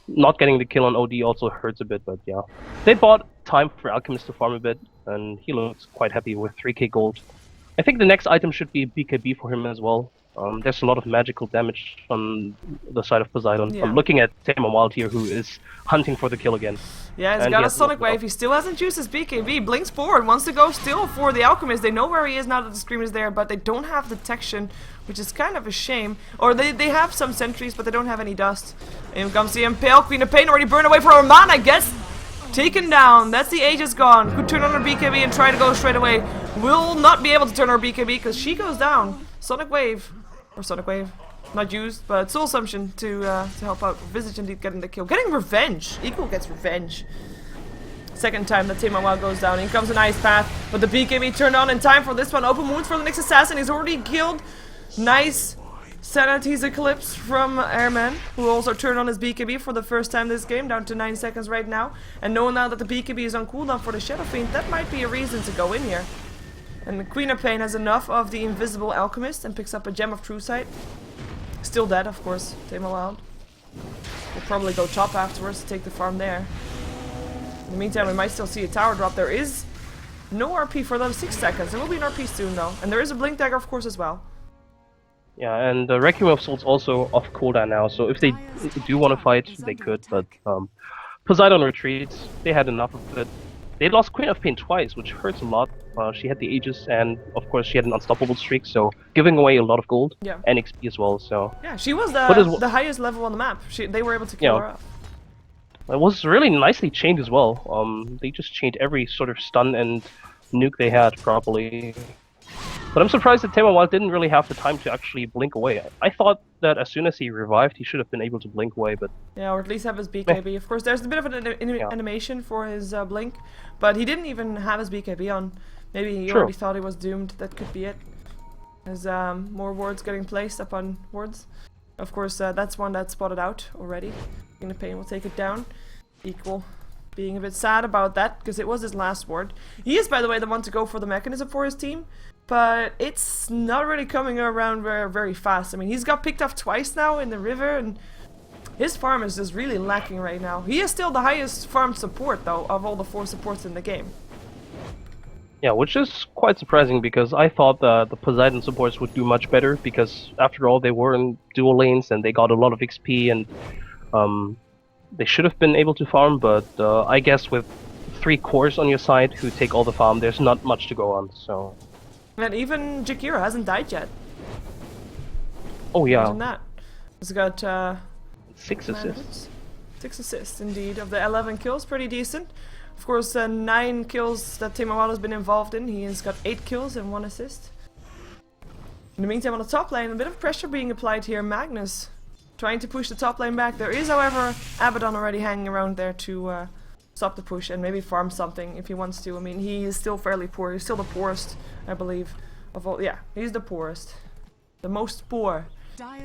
Not getting the kill on OD also hurts a bit, but yeah. They bought time for Alchemist to farm a bit, and he looks quite happy with 3k gold. I think the next item should be BKB for him as well. There's a lot of magical damage on the side of Poseidon. Yeah. I'm looking at Tamer Wild here, who is hunting for the kill again. Yeah, he's And got he a has Sonic looked up. Wave. He still hasn't used his BKB. Blinks forward, wants to go still for the Alchemist. They know where he is now that the Scream is there, but they don't have detection, which is kind of a shame. Or they have some sentries, but they don't have any dust. In comes the Impale. Queen of Pain already burned away for her mana, gets taken down. That's the Aegis gone. Could turn on her BKB and try to go straight away. Will not be able to turn her BKB because she goes down. Sonic Wave. Or Sonic Wave. Not used, but Soul Assumption to help out. Visage indeed getting the kill. Getting revenge. Equal gets revenge. Second time that Tamer Wild goes down. In comes an Ice Path, but the BKB turned on in time for this one. Open wounds for the next assassin. He's already killed. Nice Sanity's Eclipse from Airman, who also turned on his BKB for the first time this game, down to 9 seconds right now. And knowing now that the BKB is on cooldown for the Shadow Fiend, that might be a reason to go in here. And the Queen of Pain has enough of the Invisible Alchemist and picks up a Gem of True Sight. Still dead, of course, Tamer Wild. We'll probably go top afterwards to take the farm there. In the meantime, we might still see a tower drop. There is no RP for them, 6 seconds. There will be an RP soon, though. And there is a Blink Dagger, of course, as well. Yeah, and the Requiem of Souls also off cooldown now, so if they do want to fight, they could, but Poseidon retreats, they had enough of it. They lost Queen of Pain twice, which hurts a lot. She had the Aegis, and of course she had an unstoppable streak, so giving away a lot of gold and XP as well. So yeah, she was the highest level on the map. They were able to kill her off. It was really nicely chained as well. They just chained every sort of stun and nuke they had properly. But I'm surprised that Tema Wild didn't really have the time to actually blink away. I thought that as soon as he revived, he should have been able to blink away, but... Yeah, or at least have his BKB. Of course, there's a bit of an animation for his blink, but he didn't even have his BKB on. Maybe he already thought he was doomed. That could be it. There's more wards getting placed upon wards. Of course, that's one that's spotted out already. King of Pain will take it down. Equal being a bit sad about that, because it was his last ward. He is, by the way, the one to go for the mechanism for his team, but it's not really coming around very fast. I mean, he's got picked off twice now in the river, and his farm is just really lacking right now. He is still the highest farm support, though, of all the 4 supports in the game. Yeah, which is quite surprising, because I thought the Poseidon supports would do much better, because after all, they were in dual lanes, and they got a lot of XP, and they should have been able to farm, but I guess with 3 cores on your side who take all the farm, there's not much to go on, so... And even Jakiro hasn't died yet. Oh yeah. Imagine that. He's got 6 assists. 6 assists, indeed. Of the 11 kills, pretty decent. Of course, 9 kills that Tema Wild has been involved in. He has got 8 kills and 1 assist. In the meantime, on the top lane, a bit of pressure being applied here. Magnus trying to push the top lane back. There is, however, Abaddon already hanging around there to stop the push and maybe farm something if he wants to. I mean, he is still fairly poor. He's still the poorest, I believe, of all. Yeah, he's the poorest. The most poor.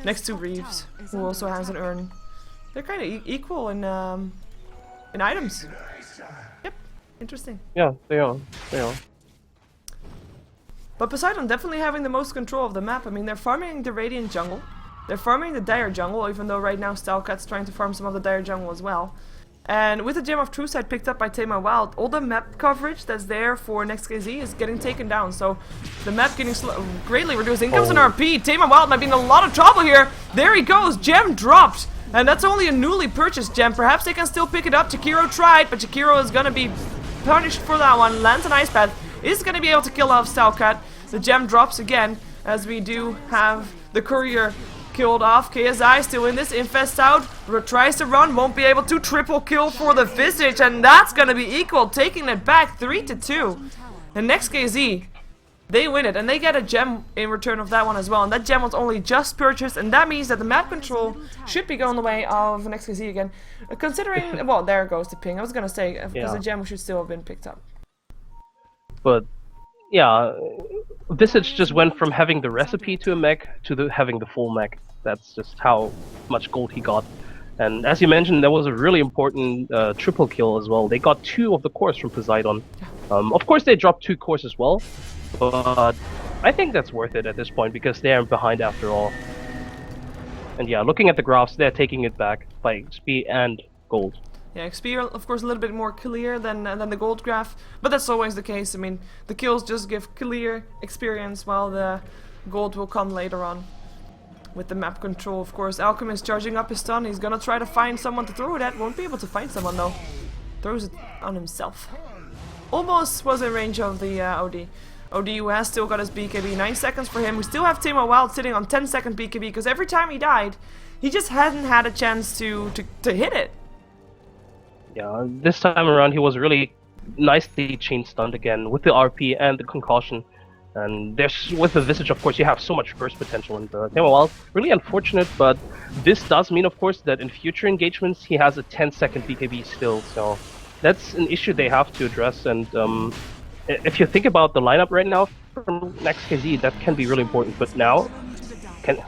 Next to Reeves, who also has an urn. They're kind of equal in items. Yep, interesting. Yeah, they are. They are. But Poseidon definitely having the most control of the map. I mean, they're farming the Radiant jungle. They're farming the Dire jungle, even though right now Stalcat's trying to farm some of the Dire jungle as well. And with the Gem of True Sight picked up by Tema Wild, all the map coverage that's there for NEXT.kz is getting taken down. So the map getting greatly reduced. In comes an RP. Tema Wild might be in a lot of trouble here. There he goes. Gem dropped. And that's only a newly purchased gem. Perhaps they can still pick it up. Jakiro tried, but Jakiro is going to be punished for that one. Lands an Ice Path. Is going to be able to kill off Stalcat. The gem drops again, as we do have the courier killed off. KSI still in this, Infest out, tries to run, won't be able to. Triple kill for the Visage, and that's gonna be equal, taking it back 3-2. And NEXT.kz, they win it, and they get a gem in return of that one as well. And that gem was only just purchased, and that means that the map control should be going the way of NEXT.kz again. Considering, well, there goes the ping. I was gonna say, because the gem should still have been picked up. But yeah, Visage just went from having the recipe to a mech to having the full mech. That's just how much gold he got. And as you mentioned, there was a really important triple kill as well. They got 2 of the cores from Poseidon. Of course, they dropped 2 cores as well, but I think that's worth it at this point because they are behind after all. And yeah, looking at the graphs, they're taking it back by XP and gold. Yeah, XP are of course a little bit more clear than the gold graph, but that's always the case. I mean, the kills just give clear experience, while the gold will come later on. With the map control, of course, Alchemist charging up his stun. He's gonna try to find someone to throw it at. Won't be able to find someone though. Throws it on himself. Almost was in range of the OD. OD who has still got his BKB. 9 seconds for him. We still have Tema Wild sitting on 10-second BKB because every time he died, he just hadn't had a chance to hit it. Yeah, this time around he was really nicely chain stunned again with the RP and the concussion. And there's with the Visage, of course, you have so much burst potential in the Tema Wild. Really unfortunate, but this does mean, of course, that in future engagements he has a 10-second BKB still. So that's an issue they have to address. And if you think about the lineup right now from NEXT.kz, that can be really important. But now,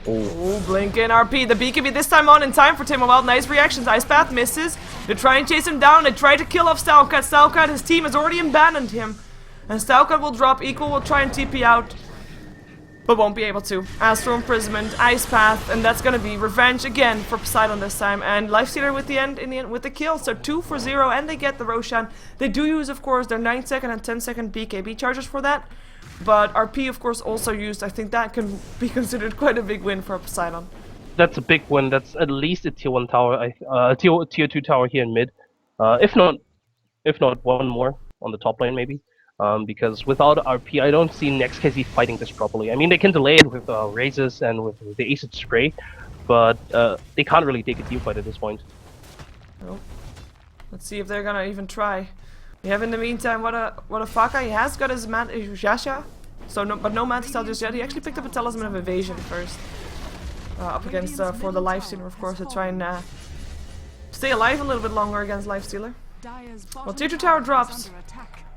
Blink in RP. The BKB this time on in time for Tema Wild. Nice reactions. Ice Path misses. They try and chase him down. They try to kill off Stalcat. Stalcat, his team has already abandoned him. And Stalcat will drop. Equal will try and TP out, but won't be able to. Astral Imprisonment, Ice Path, and that's gonna be revenge again for Poseidon this time. And Lifestealer with the end with the kill. So 2 for 0, and they get the Roshan. They do use, of course, their 9-second and 10-second BKB charges for that. But RP, of course, also used. I think that can be considered quite a big win for Poseidon. That's a big win. That's at least a tier 1 tower, tier 2 tower here in mid. If not one more on the top lane maybe. Because without RP, I don't see NEXT.kz fighting this properly. I mean, they can delay it with raises and with the acid spray, but they can't really take a team fight at this point. Nope. Let's see if they're gonna even try. We have in the meantime what a Faka. He has got his Yasha, so but no Mantis Cell just yet. He actually picked up a Talisman of Evasion first, up against for the Lifestealer, of course, to try and stay alive a little bit longer against Lifestealer. Well, tier 2 tower drops,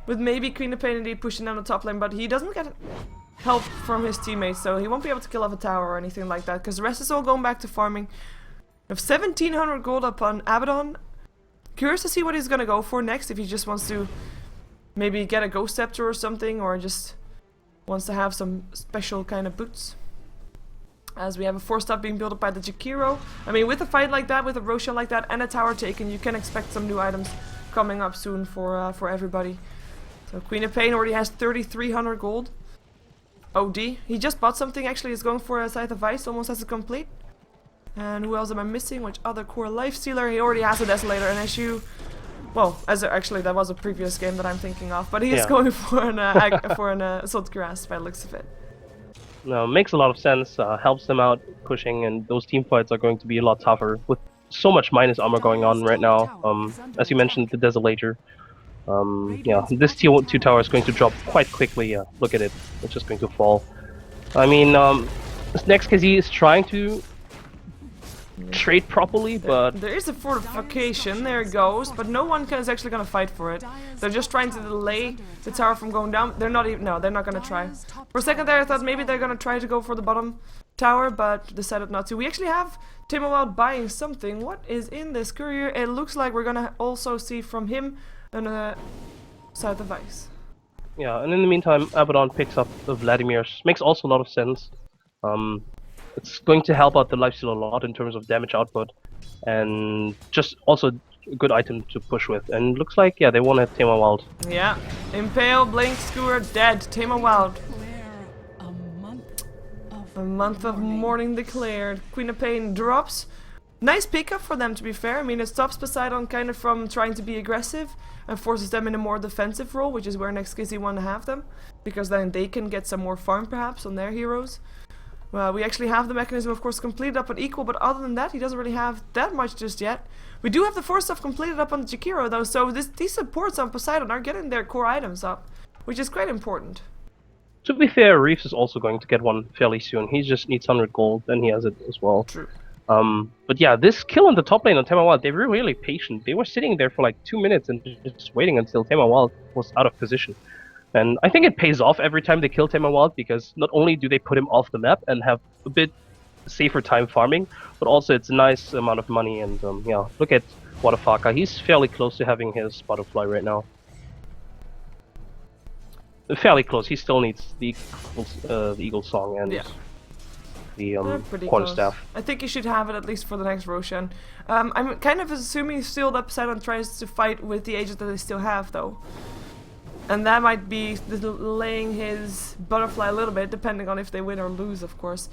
with maybe Queen of Pain indeed pushing down the top lane, but he doesn't get help from his teammates, so he won't be able to kill off a tower or anything like that, because the rest is all going back to farming. We have 1700 gold up on Abaddon. Curious to see what he's gonna go for next, if he just wants to maybe get a Ghost Scepter or something, or just wants to have some special kind of boots. As we have a 4-stop being built up by the Jakiro. I mean, with a fight like that, with a Roshan like that, and a tower taken, you can expect some new items coming up soon for everybody. So Queen of Pain already has 3300 gold. OD. He just bought something, actually. He's going for a Scythe of Ice, almost has it complete. And who else am I missing? Which other core Lifestealer? He already has a Desolator, and as you... Well, actually that was a previous game that I'm thinking of, but he is going for an Assault Grasp by the looks of it. No, makes a lot of sense, helps them out pushing, and those team fights are going to be a lot tougher with so much minus armor going on right now. As you mentioned, the Desolator. Yeah, this tier 2 tower is going to drop quite quickly. Look at it, it's just going to fall. I mean, NEXT.kz is trying to trade properly, but there is a fortification, there it goes, but no one is actually gonna fight for it. They're just trying to delay the tower from going down. They're not even, no, they're not gonna try. For a second there I thought maybe they're gonna try to go for the bottom tower, but decided not to. We actually have Timberwild buying something. What is in this courier? It looks like we're gonna also see from him a Scythe of Ice. Yeah, and in the meantime Abaddon picks up the Vladimir's. Makes also a lot of sense. It's going to help out the Lifestealer a lot in terms of damage output, and just also a good item to push with. And looks like, yeah, they want to Tamer Wild. Yeah, Impale, Blink, Skewer, dead, Tamer Wild. A month of mourning declared. Queen of Pain drops. Nice pickup for them, to be fair. I mean, it stops Poseidon kind of from trying to be aggressive and forces them in a more defensive role, which is where NEXT.kz want to have them, because then they can get some more farm perhaps on their heroes. Well, we actually have the mechanism, of course, completed up on Equal, but other than that, he doesn't really have that much just yet. We do have the 4 stuff completed up on the Jakiro, though, so these supports on Poseidon are getting their core items up, which is quite important. To be fair, Reeves is also going to get one fairly soon. He just needs 100 gold, and he has it as well. True. But yeah, this kill on the top lane on Tamer Wild, they were really patient. They were sitting there for like 2 minutes and just waiting until Tamer Wild was out of position. And I think it pays off every time they kill Tamer Wild, because not only do they put him off the map and have a bit safer time farming, but also it's a nice amount of money. And yeah, look at Wadafaka. He's fairly close to having his butterfly right now. Fairly close. He still needs the Eagle Song and the Quarterstaff. I think he should have it at least for the next Roshan. I'm kind of assuming still that Poseidon tries to fight with the Aegis that they still have, though. And that might be delaying his butterfly a little bit, depending on if they win or lose, of course.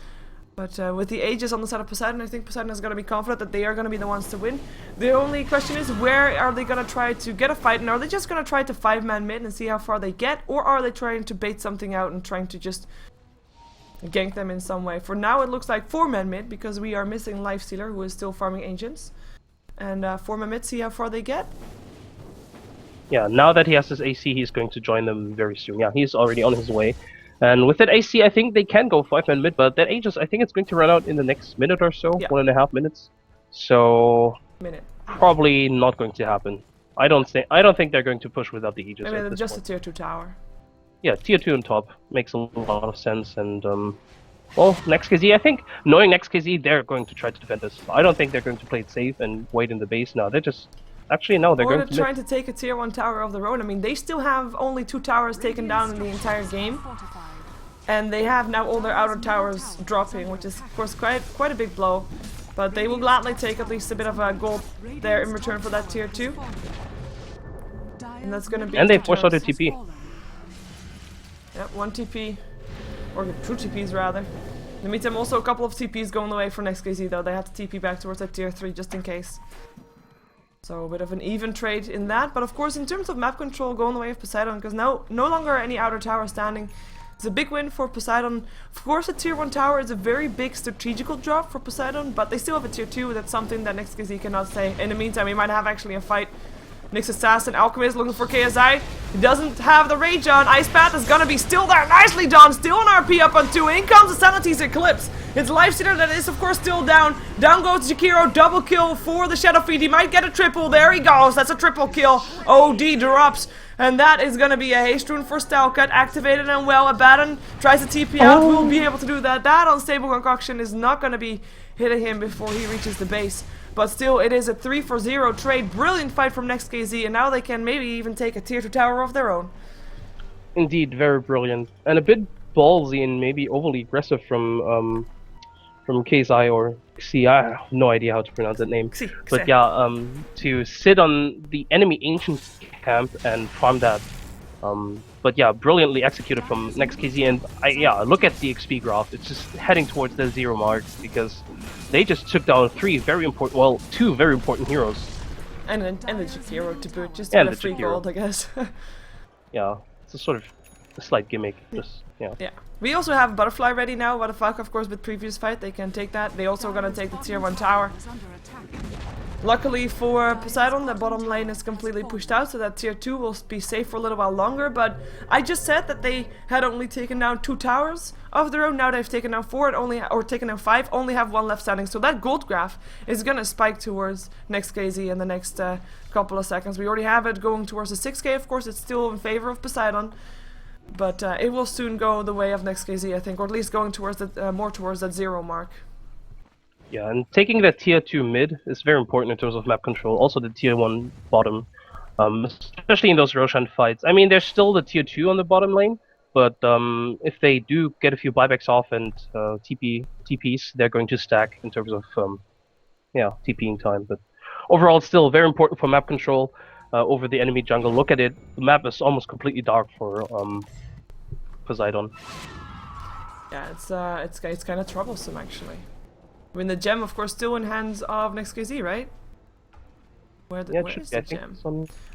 But with the Aegis on the side of Poseidon, I think Poseidon is going to be confident that they are going to be the ones to win. The only question is, where are they going to try to get a fight? And are they just going to try to 5-man mid and see how far they get? Or are they trying to bait something out and trying to just gank them in some way? For now, it looks like 4-man mid, because we are missing Lifestealer, who is still farming Ancients. And 4-man mid, see how far they get. Yeah, now that he has his AC, he's going to join them very soon. Yeah, he's already on his way. And with that AC, I think they can go 5-man mid, but that Aegis, I think it's going to run out in the next minute or so, 1.5 minutes. So probably not going to happen. I don't think they're going to push without the Aegis. I mean, just a tier 2 tower. Yeah, tier 2 on top makes a lot of sense. And well, NEXT.kz, I think knowing NEXT.kz, they're going to try to defend this. I don't think they're going to play it safe and wait in the base now. They're just actually no, they're going to trying to take a tier 1 tower of their own. I mean, they still have only 2 towers taken down in the entire game. And they have now all their outer towers dropping, which is of course quite a big blow. But they will gladly take at least a bit of a gold there in return for that tier 2. And that's gonna be. And they force out a TP. Yep, 1 TP. Or 2 TPs rather. In the meantime, also a couple of TPs going away for NEXT.kz though. They had to TP back towards that tier 3 just in case. So a bit of an even trade in that. But of course, in terms of map control, going the way of Poseidon, because no longer any outer tower standing. It's a big win for Poseidon. Of course, a tier 1 tower is a very big strategical drop for Poseidon, but they still have a tier 2. That's something that NEXT.kz cannot say. In the meantime, we might have actually a fight. Nyx Assassin, Alchemist looking for KSI. He doesn't have the rage on. Ice Path is gonna be still there. Nicely done. Still an RP up on 2. In comes the Sanity's Eclipse. It's Lifestealer that is, of course, still down. Down goes Jakiro. Double kill for the Shadow Fiend. He might get a triple. There he goes. That's a triple kill. OD drops. And that is going to be a haste rune for Stalcut. Activated and well. Abaddon tries to TP out. Will be able to do that. That unstable concoction is not going to be hitting him before he reaches the base. But still, it is a 3-for-0 trade. Brilliant fight from NEXT.kz. And now they can maybe even take a tier 2 tower of their own. Indeed, very brilliant. And a bit ballsy and maybe overly aggressive from KSI or Xi. I have no idea how to pronounce that name. Xi. But yeah, to sit on the enemy ancient's camp and farm that. But yeah, brilliantly executed from NEXT.kz, and yeah, look at the XP graph. It's just heading towards the 0 mark because they just took down two very important heroes. And the Jakiro to boot, just And to get a free the Jakiro. gold, I guess. Yeah, it's a sort of a slight gimmick. Just yeah. Yeah. We also have Butterfly ready now. What the fuck, of course, with previous fight, they can take that. They also gonna take the tier 1 tower. Is under attack. Luckily for Poseidon, the bottom lane is completely pushed out, so that tier 2 will be safe for a little while longer. But I just said that they had only taken down 2 towers of their own. Now they've taken down 4, or taken down 5, only have 1 left standing. So that gold graph is gonna spike towards NEXT.kz in the next couple of seconds. We already have it going towards the 6k, of course. It's still in favor of Poseidon. But it will soon go the way of NEXT.kz, I think, or at least going towards that, more towards that 0 mark. Yeah, and taking that tier 2 mid is very important in terms of map control. Also the tier 1 bottom, especially in those Roshan fights. I mean, there's still the tier 2 on the bottom lane, but if they do get a few buybacks off and TPs, they're going to stack in terms of yeah, TPing time. But overall, it's still very important for map control over the enemy jungle. Look at it; the map is almost completely dark for Poseidon. Yeah, it's kind of troublesome actually. I mean, the gem, of course, still in hands of NEXT.kz, right? Where is the gem?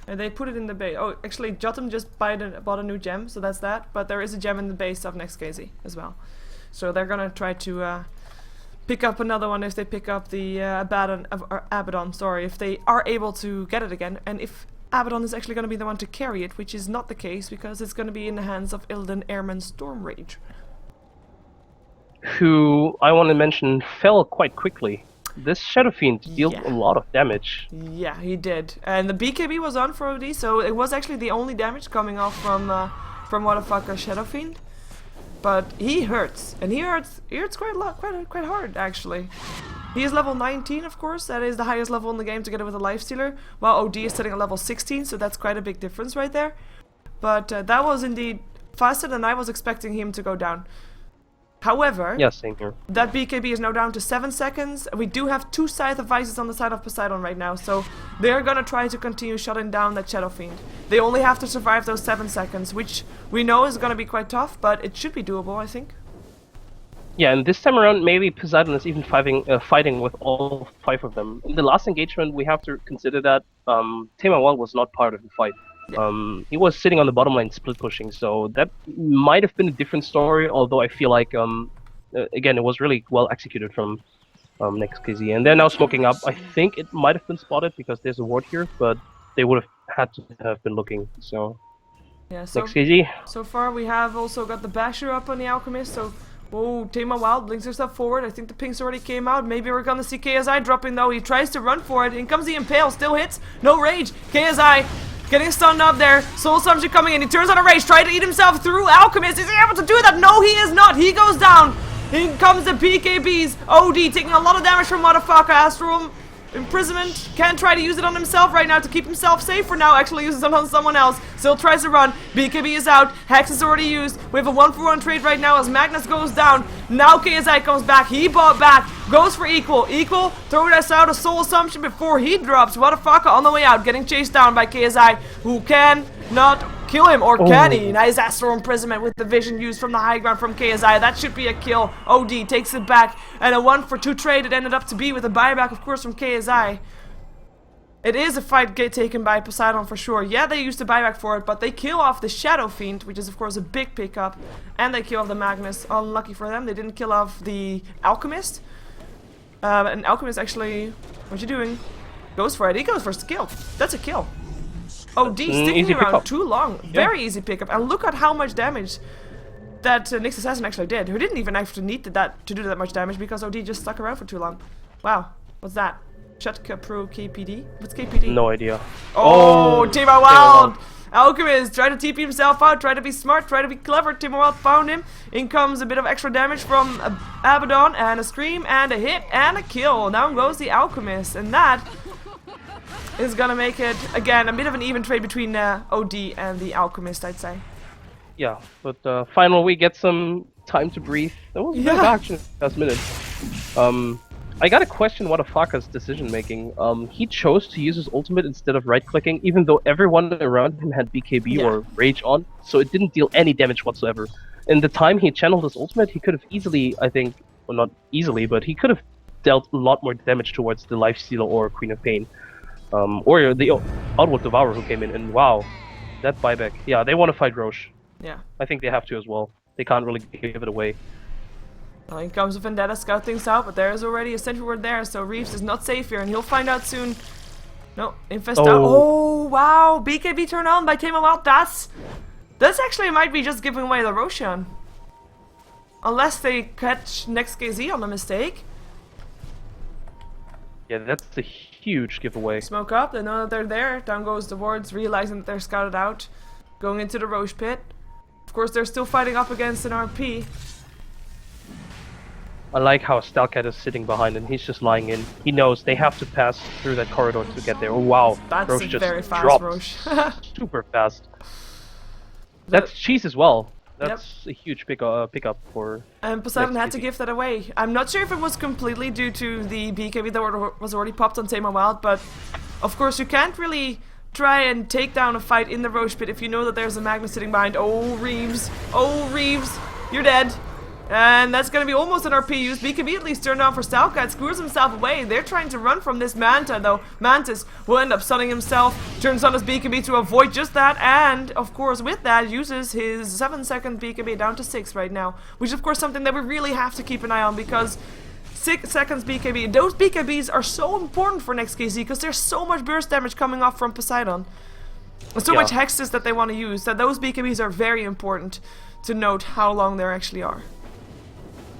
And they put it in the base. Oh, actually, Jotum just bought a new gem, so that's that. But there is a gem in the base of NEXT.kz as well. So they're gonna try to pick up another one if they pick up the Abaddon, sorry, if they are able to get it again. And if Abaddon is actually gonna be the one to carry it, which is not the case, because it's gonna be in the hands of Illidan Airman Stormrage. Who I want to mention fell quite quickly. This Shadow Fiend dealt a lot of damage. Yeah, he did. And the BKB was on for OD, so it was actually the only damage coming off from what the fuck, a Shadow Fiend. But he hurts, and he hurts quite a lot, quite hard actually. He is level 19, of course. That is the highest level in the game, together with a Lifestealer. While OD is sitting at level 16, so that's quite a big difference right there. But that was indeed faster than I was expecting him to go down. However, yeah, same here. That BKB is now down to 7 seconds. We do have 2 Scythe of Vices on the side of Poseidon right now, so they're gonna try to continue shutting down that Shadow Fiend. They only have to survive those 7 seconds, which we know is gonna be quite tough, but it should be doable, I think. Yeah, and this time around, maybe Poseidon is even fighting with all 5 of them. In the last engagement, we have to consider that Temawal was not part of the fight. He was sitting on the bottom lane split pushing, so that might have been a different story, although I feel like, again, it was really well executed from NEXT.kz. And they're now smoking up. I think it might have been spotted because there's a ward here, but they would have had to have been looking, so... Yeah, so NEXT.kz. So far we have also got the Basher up on the Alchemist, so... Oh, Tema Wild blinks herself forward. I think the pinks already came out. Maybe we're gonna see KSI dropping though. He tries to run for it. In comes the Impale, still hits. No rage. KSI getting stunned up there. Soul Subject coming in. He turns on a rage, trying to eat himself through Alchemist. Is he able to do that? No, he is not. He goes down. In comes the BKBs. OD taking a lot of damage from Motherfucker. Astral Imprisonment. Can try to use it on himself right now to keep himself safe for now. Actually uses it on someone else. Still tries to run. BKB is out. Hex is already used. We have a 1-for-1 trade right now as Magnus goes down. Now KSI comes back. He bought back. Goes for equal. Equal. Throwing us out a Soul Assumption before he drops. Motherfucker on the way out. Getting chased down by KSI, who cannot kill him, or can he? Nice Astral Imprisonment with the vision used from the high ground from KSI. That should be a kill. OD takes it back, and a 1-for-2 trade it ended up to be with a buyback, of course, from KSI. It is a fight taken by Poseidon for sure. Yeah, they used the buyback for it, but they kill off the Shadow Fiend, which is of course a big pickup, and they kill off the Magnus. Unlucky for them, they didn't kill off the Alchemist. And Alchemist actually, what you doing? Goes for it. He goes for the kill. That's a kill. OD sticking around too long. Very easy pickup. And look at how much damage that NEXT Assassin actually did. Who didn't even actually need to do that much damage because OD just stuck around for too long. Wow. What's that? Shutka Pro KPD? What's KPD? No idea. Oh, Timo Wild! Alchemist tried to TP himself out, tried to be smart, tried to be clever. Timo Wild found him. In comes a bit of extra damage from Abaddon, and a scream, and a hit, and a kill. Down goes the Alchemist, and that is gonna make it, again, a bit of an even trade between OD and the Alchemist, I'd say. Yeah, but finally we get some time to breathe. That was a bit of action in the last minute. I gotta question Wadafaka's decision making. He chose to use his ultimate instead of right-clicking, even though everyone around him had BKB or Rage on, so it didn't deal any damage whatsoever. In the time he channeled his ultimate, he could have easily, I think, well not easily, but he could have dealt a lot more damage towards the Lifestealer or Queen of Pain. Or the Outward Devourer who came in, and wow, that buyback. Yeah, they want to fight Roche. Yeah. I think they have to as well. They can't really give it away. Well, in comes with Vendetta, scout things out, but there is already a sentry ward there, so Reeves is not safe here, and he'll find out soon. No, Infest out. Oh, wow, BKB turn on by Timo Wild. That's actually might be just giving away the Roshan. Unless they catch NEXT.kz on a mistake. Yeah, that's a huge giveaway. Smoke up, they know that they're there. Down goes the wards, realizing that they're scouted out. Going into the Roche pit. Of course, they're still fighting up against an RP. I like how Stalcat is sitting behind and he's just lying in. He knows they have to pass through that corridor to get there. Oh wow, that's Roche a just very fast dropped Roche. super fast. That's cheese as well. That's a huge pickup for. And Poseidon had to give that away. I'm not sure if it was completely due to the BKB that was already popped on Timo Wild, but of course you can't really try and take down a fight in the Roche pit if you know that there's a Magnus sitting behind. Oh Reeves, you're dead. And that's going to be almost an RP use. BKB at least turned on for Stalcat, screws himself away. They're trying to run from this Manta though. Mantis will end up stunning himself, turns on his BKB to avoid just that, and of course with that uses his 7-second BKB down to 6 right now. Which is of course something that we really have to keep an eye on because 6 seconds BKB, those BKBs are so important for NEXT.kz because there's so much burst damage coming off from Poseidon. And so much hexes that they want to use that those BKBs are very important to note how long they actually are.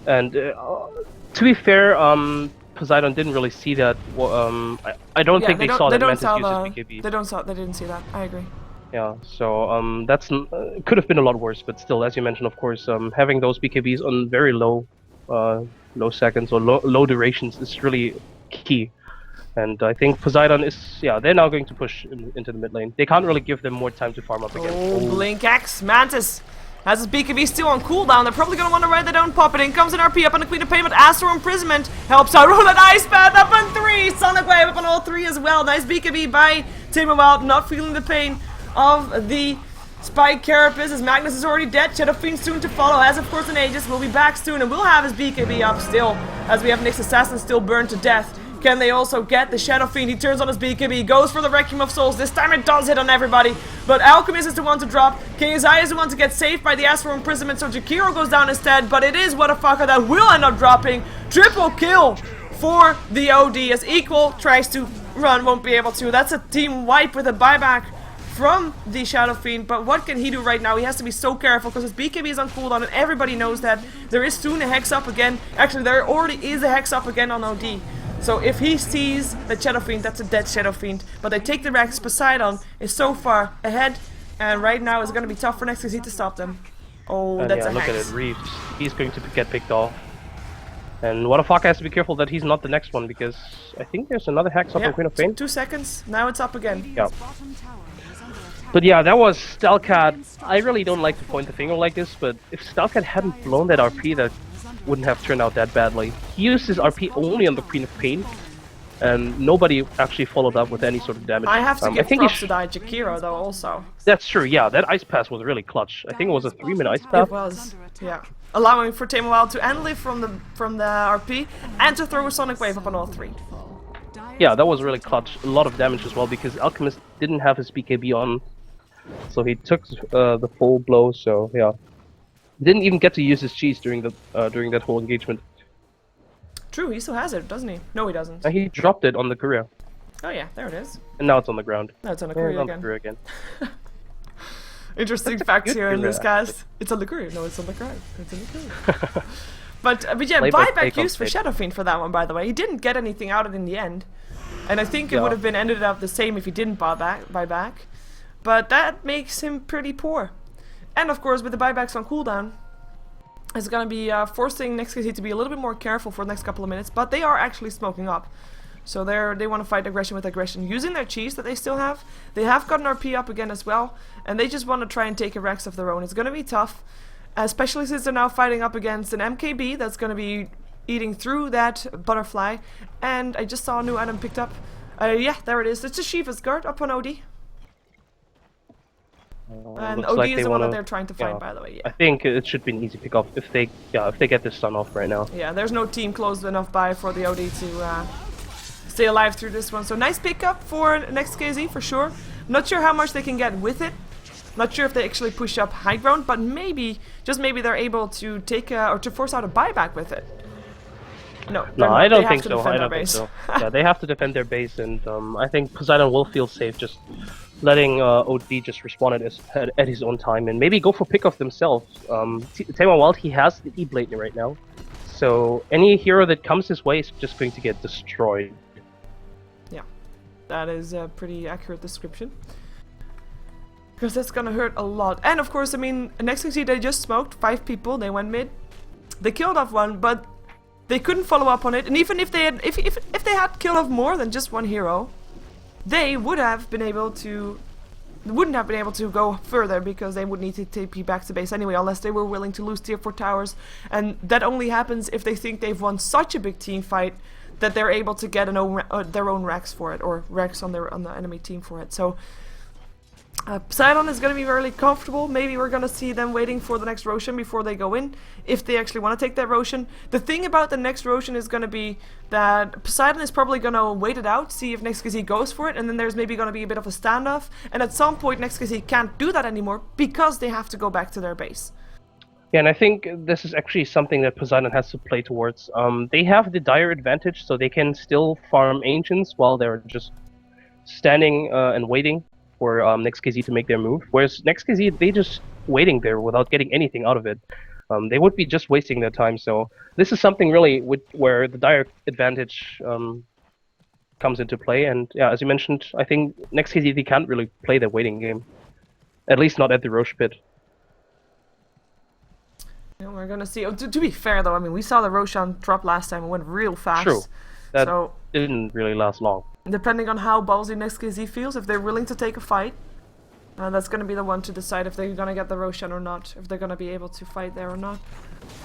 And to be fair, Poseidon didn't really see that. I don't think they saw that Mantis uses BKB. They didn't see that. I agree. Yeah, so that's could have been a lot worse, but still, as you mentioned, of course, having those BKBs on very low seconds or low durations is really key. And I think Poseidon is, they're now going to push into the mid lane. They can't really give them more time to farm up again. Oh, Blink X, Mantis has his BKB still on cooldown. They're probably going to want to ride that down, pop it in. Comes an RP up on the Queen of Pain, but Astral Imprisonment helps out. Roll an Ice Path up on 3. Sonic Wave up on all 3 as well. Nice BKB by Timo Wild, not feeling the pain of the Spike Carapace as Magnus is already dead. Shadow Fiend soon to follow, as of course an Aegis will be back soon, and we'll have his BKB up still, as we have NEXT Assassin still burned to death. Can they also get the Shadow Fiend? He turns on his BKB, goes for the Requiem of Souls. This time it does hit on everybody, but Alchemist is the one to drop. KSI is the one to get saved by the Astral Imprisonment, so Jakiro goes down instead, but it is Wadafaka that will end up dropping. Triple kill for the OD as Equal tries to run, won't be able to. That's a team wipe with a buyback from the Shadow Fiend, but what can he do right now? He has to be so careful because his BKB is on cooldown and everybody knows that. There is soon a Hex up again. Actually, there already is a Hex up again on OD. So if he sees the Shadow Fiend, that's a dead Shadow Fiend. But they take the Rex. Poseidon is so far ahead, and right now it's going to be tough for NEXT.kz to stop them. Oh, and that's a look Hex. At it, Reeves. He's going to get picked off. And Wadafaka has to be careful that he's not the next one, because I think there's another Hex up on Queen of Pain. 2 seconds, now it's up again. Yeah. But yeah, that was Stalcat. I really don't like to point the finger like this, but if Stalcat hadn't blown that RP, that wouldn't have turned out that badly. He used his RP only on the Queen of Pain, and nobody actually followed up with any sort of damage. I have to I give think he props to that Jakiro though also. That's true, yeah, that ice pass was really clutch. I think it was a 3-minute ice pass. It was, yeah. Allowing for Tamewild to end live from the RP and to throw a Sonic Wave up on all three. Yeah, that was really clutch. A lot of damage as well because Alchemist didn't have his BKB on, so he took the full blow. So yeah, didn't even get to use his cheese during that whole engagement. True, he still has it, doesn't he? No, he doesn't. And he dropped it on the courier, Oh yeah, there it is. and now it's on the ground. No, it's on the Yeah, courier on the again. courier again. Interesting That's a facts good here in courier, this cast. It's on the courier. No, it's on the ground. It's on the courier. But yeah, Play by buyback take on used for stage. Shadow Fiend for that one, by the way. He didn't get anything out of it in the end. And I think it Yeah. would have been ended up the same if he didn't buy back. But that makes him pretty poor. And of course, with the buybacks on cooldown, it's going to be forcing NEXT.kz to be a little bit more careful for the next couple of minutes. But they are actually smoking up. So they want to fight aggression with aggression, using their cheese that they still have. They have gotten RP up again as well, and they just want to try and take a Rex of their own. It's going to be tough, especially since they're now fighting up against an MKB that's going to be eating through that butterfly. And I just saw a new item picked up. Yeah, there it is. It's a Shiva's guard up on OD. And Looks OD like is they the one that wanna- they're trying to find, yeah. by the way. I Yeah. think it should be an easy pick up if they get this stun off right now. Yeah, there's no team close enough by for the OD to stay alive through this one. So nice pickup for NEXT.kz for sure. Not sure how much they can get with it. Not sure if they actually push up high ground, but maybe, just maybe they're able to take or to force out a buyback with it. No, No, they're I not. don't They think have to so. defend I their don't think base. so. Yeah, they have to defend their base, and I think Poseidon will feel safe just letting OD just respawn at his own time and maybe go for pickoff themselves. Tamewild, he has the E-Blade right now, so any hero that comes his way is just going to get destroyed. Yeah, that is a pretty accurate description. Because that's gonna hurt a lot. And of course, I mean, NEXT.kz, they just smoked 5 people, they went mid. They killed off one, but they couldn't follow up on it. And even if they had, if they had killed off more than just one hero, they would have been able to, wouldn't have been able to go further because they would need to TP back to base anyway, unless they were willing to lose tier 4 towers. And that only happens if they think they've won such a big team fight that they're able to get their own Rex for it, or Rex on the enemy team for it. So Poseidon is going to be really comfortable. Maybe we're going to see them waiting for the next Roshan before they go in, if they actually want to take that Roshan. The thing about the next Roshan is going to be that Poseidon is probably going to wait it out, see if NEXT.kz goes for it, and then there's maybe going to be a bit of a standoff. And at some point NEXT.kz can't do that anymore because they have to go back to their base. Yeah, and I think this is actually something that Poseidon has to play towards. They have the dire advantage, so they can still farm Ancients while they're just standing and waiting for NEXT.kz to make their move. Whereas NEXT.kz, they just waiting there without getting anything out of it. They would be just wasting their time. So this is something really where the dire advantage comes into play. And yeah, as you mentioned, I think NEXT.kz, they can't really play their waiting game. At least not at the Roche pit. And we're gonna see. To be fair though, I mean, we saw the Roshan drop last time. It went real fast. True. That So didn't really last long. depending on how ballsy NEXT.kz feels, if they're willing to take a fight, that's going to be the one to decide if they're going to get the Roshan or not, if they're going to be able to fight there or not.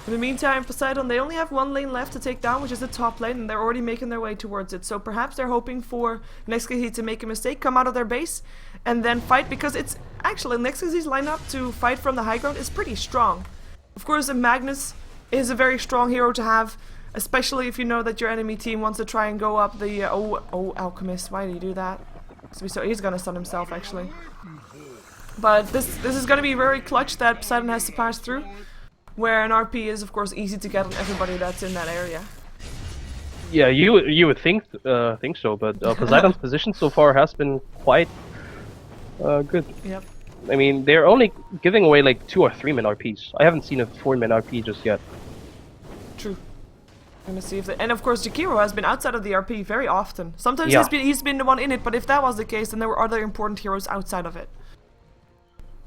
In the meantime, Poseidon, they only have one lane left to take down, which is the top lane, and they're already making their way towards it. So perhaps they're hoping for NEXT.kz to make a mistake, come out of their base, and then fight, because it's actually NEXT.kz's lineup to fight from the high ground is pretty strong. Of course, Magnus is a very strong hero to have, especially if you know that your enemy team wants to try and go up the... oh, Alchemist, why did he do that? So he's gonna stun himself, actually. But this is gonna be very clutch that Poseidon has to pass through, where an RP is, of course, easy to get on everybody that's in that area. Yeah, you would think so, but Poseidon's position so far has been quite good. Yep. I mean, they're only giving away like 2 or 3 min RPs. I haven't seen a 4-min RP just yet. True. Gonna see if they, and of course Jakiro has been outside of the RP very often. Sometimes Yeah. he's been the one in it, but if that was the case, then there were other important heroes outside of it.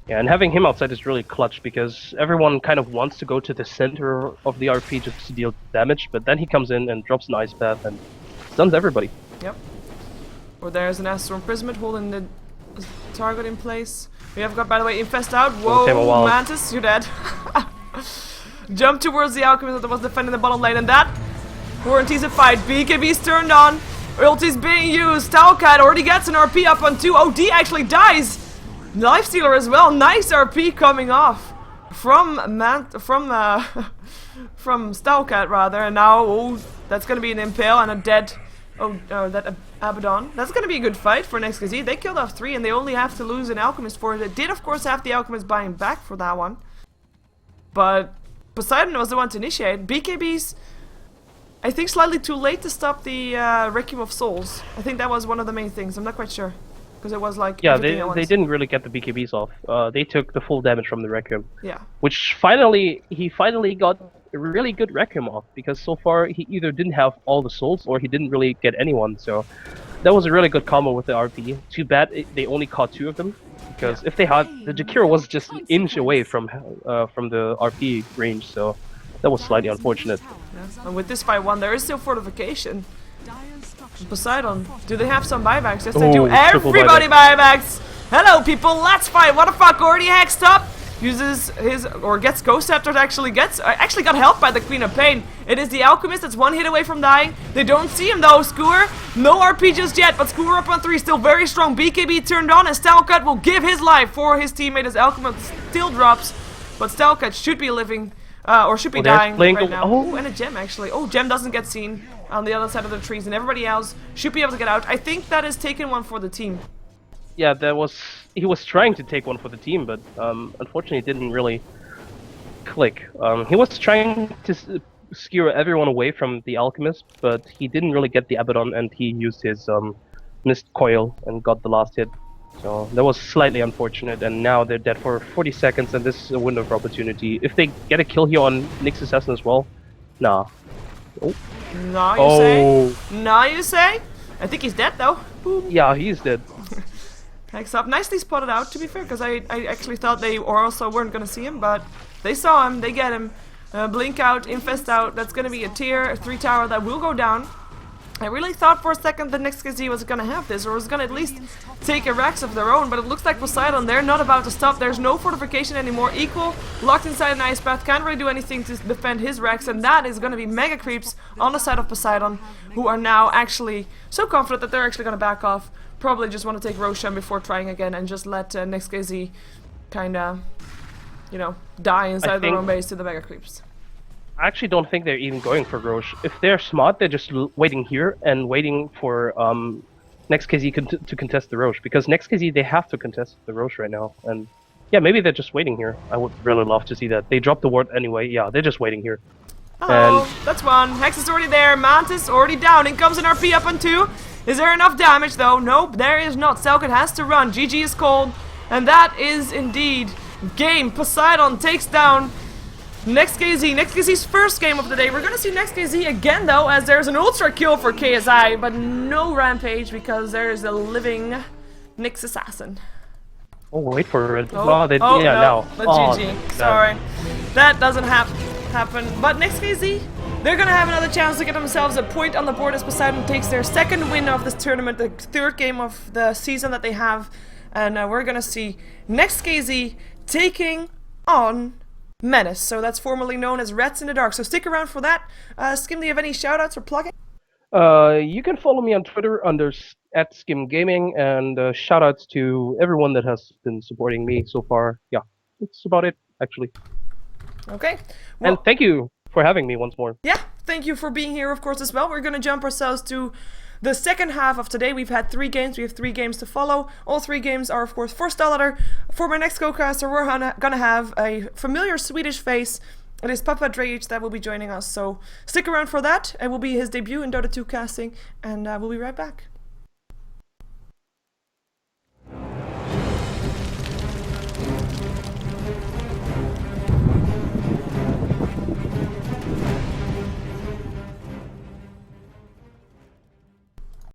Yeah, and having him outside is really clutch because everyone kind of wants to go to the center of the RP just to deal damage, but then he comes in and drops an ice path and stuns everybody. Yep. Or there's an Astral Imprisonment holding the target in place. We have got, by the way, Infest out. Whoa, Tamewild. Mantis, you're dead. Jump towards the Alchemist that was defending the bottom lane, and that guarantees a fight. BKB's turned on. Ulti's being used. Talcat already gets an RP up on 2. OD actually dies. Lifestealer as well. Nice RP coming off from from Stalcat rather. And now that's gonna be an impale and a dead. That Abaddon. That's gonna be a good fight for NEXT.kz. They killed off 3 and they only have to lose an Alchemist for it. They did of course have the Alchemist buying back for that one. But Poseidon was the one to initiate. BKB's, I think, slightly too late to stop the Requiem of Souls. I think that was one of the main things. I'm not quite sure. Because it was like... Yeah, they didn't really get the BKBs off. They took the full damage from the Requiem. Yeah. Which he finally got a really good Requiem off. Because so far he either didn't have all the souls or he didn't really get anyone. So that was a really good combo with the RP. Too bad they only caught 2 of them. Because if they had... The Jakiro was just an inch away from the RP range. So that was slightly unfortunate. Yeah. And with this fight 1, there is still fortification. Poseidon, do they have some buybacks? Yes, they do. Everybody buybacks! Hello, people, let's fight! What the fuck? Already hexed up! Uses his, or gets Ghost Scepter, actually got helped by the Queen of Pain. It is the Alchemist that's 1 hit away from dying. They don't see him though, Skewer. No RP just yet, but Skewer up on 3, still very strong. BKB turned on, and Stalcat will give his life for his teammate as Alchemist still drops. But Stalcat should be living, or should be dying right now. Oh, and a gem actually. Oh, gem doesn't get seen on the other side of the trees, and everybody else should be able to get out. I think that is taking one for the team. Yeah, he was trying to take one for the team, but unfortunately it didn't really click. He was trying to skewer everyone away from the Alchemist, but he didn't really get the Abaddon, and he used his Mist Coil and got the last hit. So that was slightly unfortunate, and now they're dead for 40 seconds, and this is a window of opportunity. If they get a kill here on Nyx Assassin as well, nah. Oh. Nah, you say? Nah, you say? I think he's dead though. Boom. Yeah, he's dead. Hex up. Nicely spotted out, to be fair, because I actually thought they also weren't going to see him, but they saw him, they get him. Blink out, Infest out. That's going to be a tier 3 tower that will go down. I really thought for a second that NEXT.kz was going to have this, or was going to at least take a Rex of their own, but it looks like Poseidon, they're not about to stop. There's no fortification anymore. Equal, locked inside an Ice Path, can't really do anything to defend his Rex, and that is going to be mega creeps on the side of Poseidon, who are now actually so confident that they're actually going to back off. Probably just want to take Roshan before trying again, and just let NEXT.kz kinda, you know, die inside their own base to the mega creeps. I actually don't think they're even going for Roche. If they're smart, they're just waiting here and waiting for NEXT.kz to contest the Roche. Because NEXT.kz, they have to contest the Roche right now. And yeah, maybe they're just waiting here. I would really love to see that. They dropped the ward anyway. Yeah, they're just waiting here. Oh, that's one. Hex is already there. Mantis already down. In comes an RP up on 2. Is there enough damage though? Nope, there is not. Selkit has to run. GG is cold. And that is indeed game. Poseidon takes down NEXT.kz. NEXT.kz's first game of the day. We're gonna see NEXT.kz again though, as there's an ultra kill for KSI, but no rampage because there's a living Nyx Assassin. Oh, wait for it. Oh, yeah, no, now. But GG. Sorry. That doesn't happen. But NEXT.kz, they're gonna have another chance to get themselves a point on the board as Poseidon takes their second win of this tournament, the 3rd game of the season that they have. And we're gonna see NEXT.kz taking on Menace, so that's formerly known as Rats in the Dark. So stick around for that. Skim, do you have any shoutouts or plugging? You can follow me on Twitter under @skimgaming, and shoutouts to everyone that has been supporting me so far. Yeah, that's about it, actually. Okay. Well, and thank you for having me once more. Yeah, thank you for being here, of course, as well. We're gonna jump ourselves to the second half of today. We've had 3 games. We have 3 games to follow. All 3 games are, of course, for Starladder. For my next co-caster, we're gonna have a familiar Swedish face. It is Papa Drage that will be joining us. So stick around for that. It will be his debut in Dota 2 casting, and we'll be right back.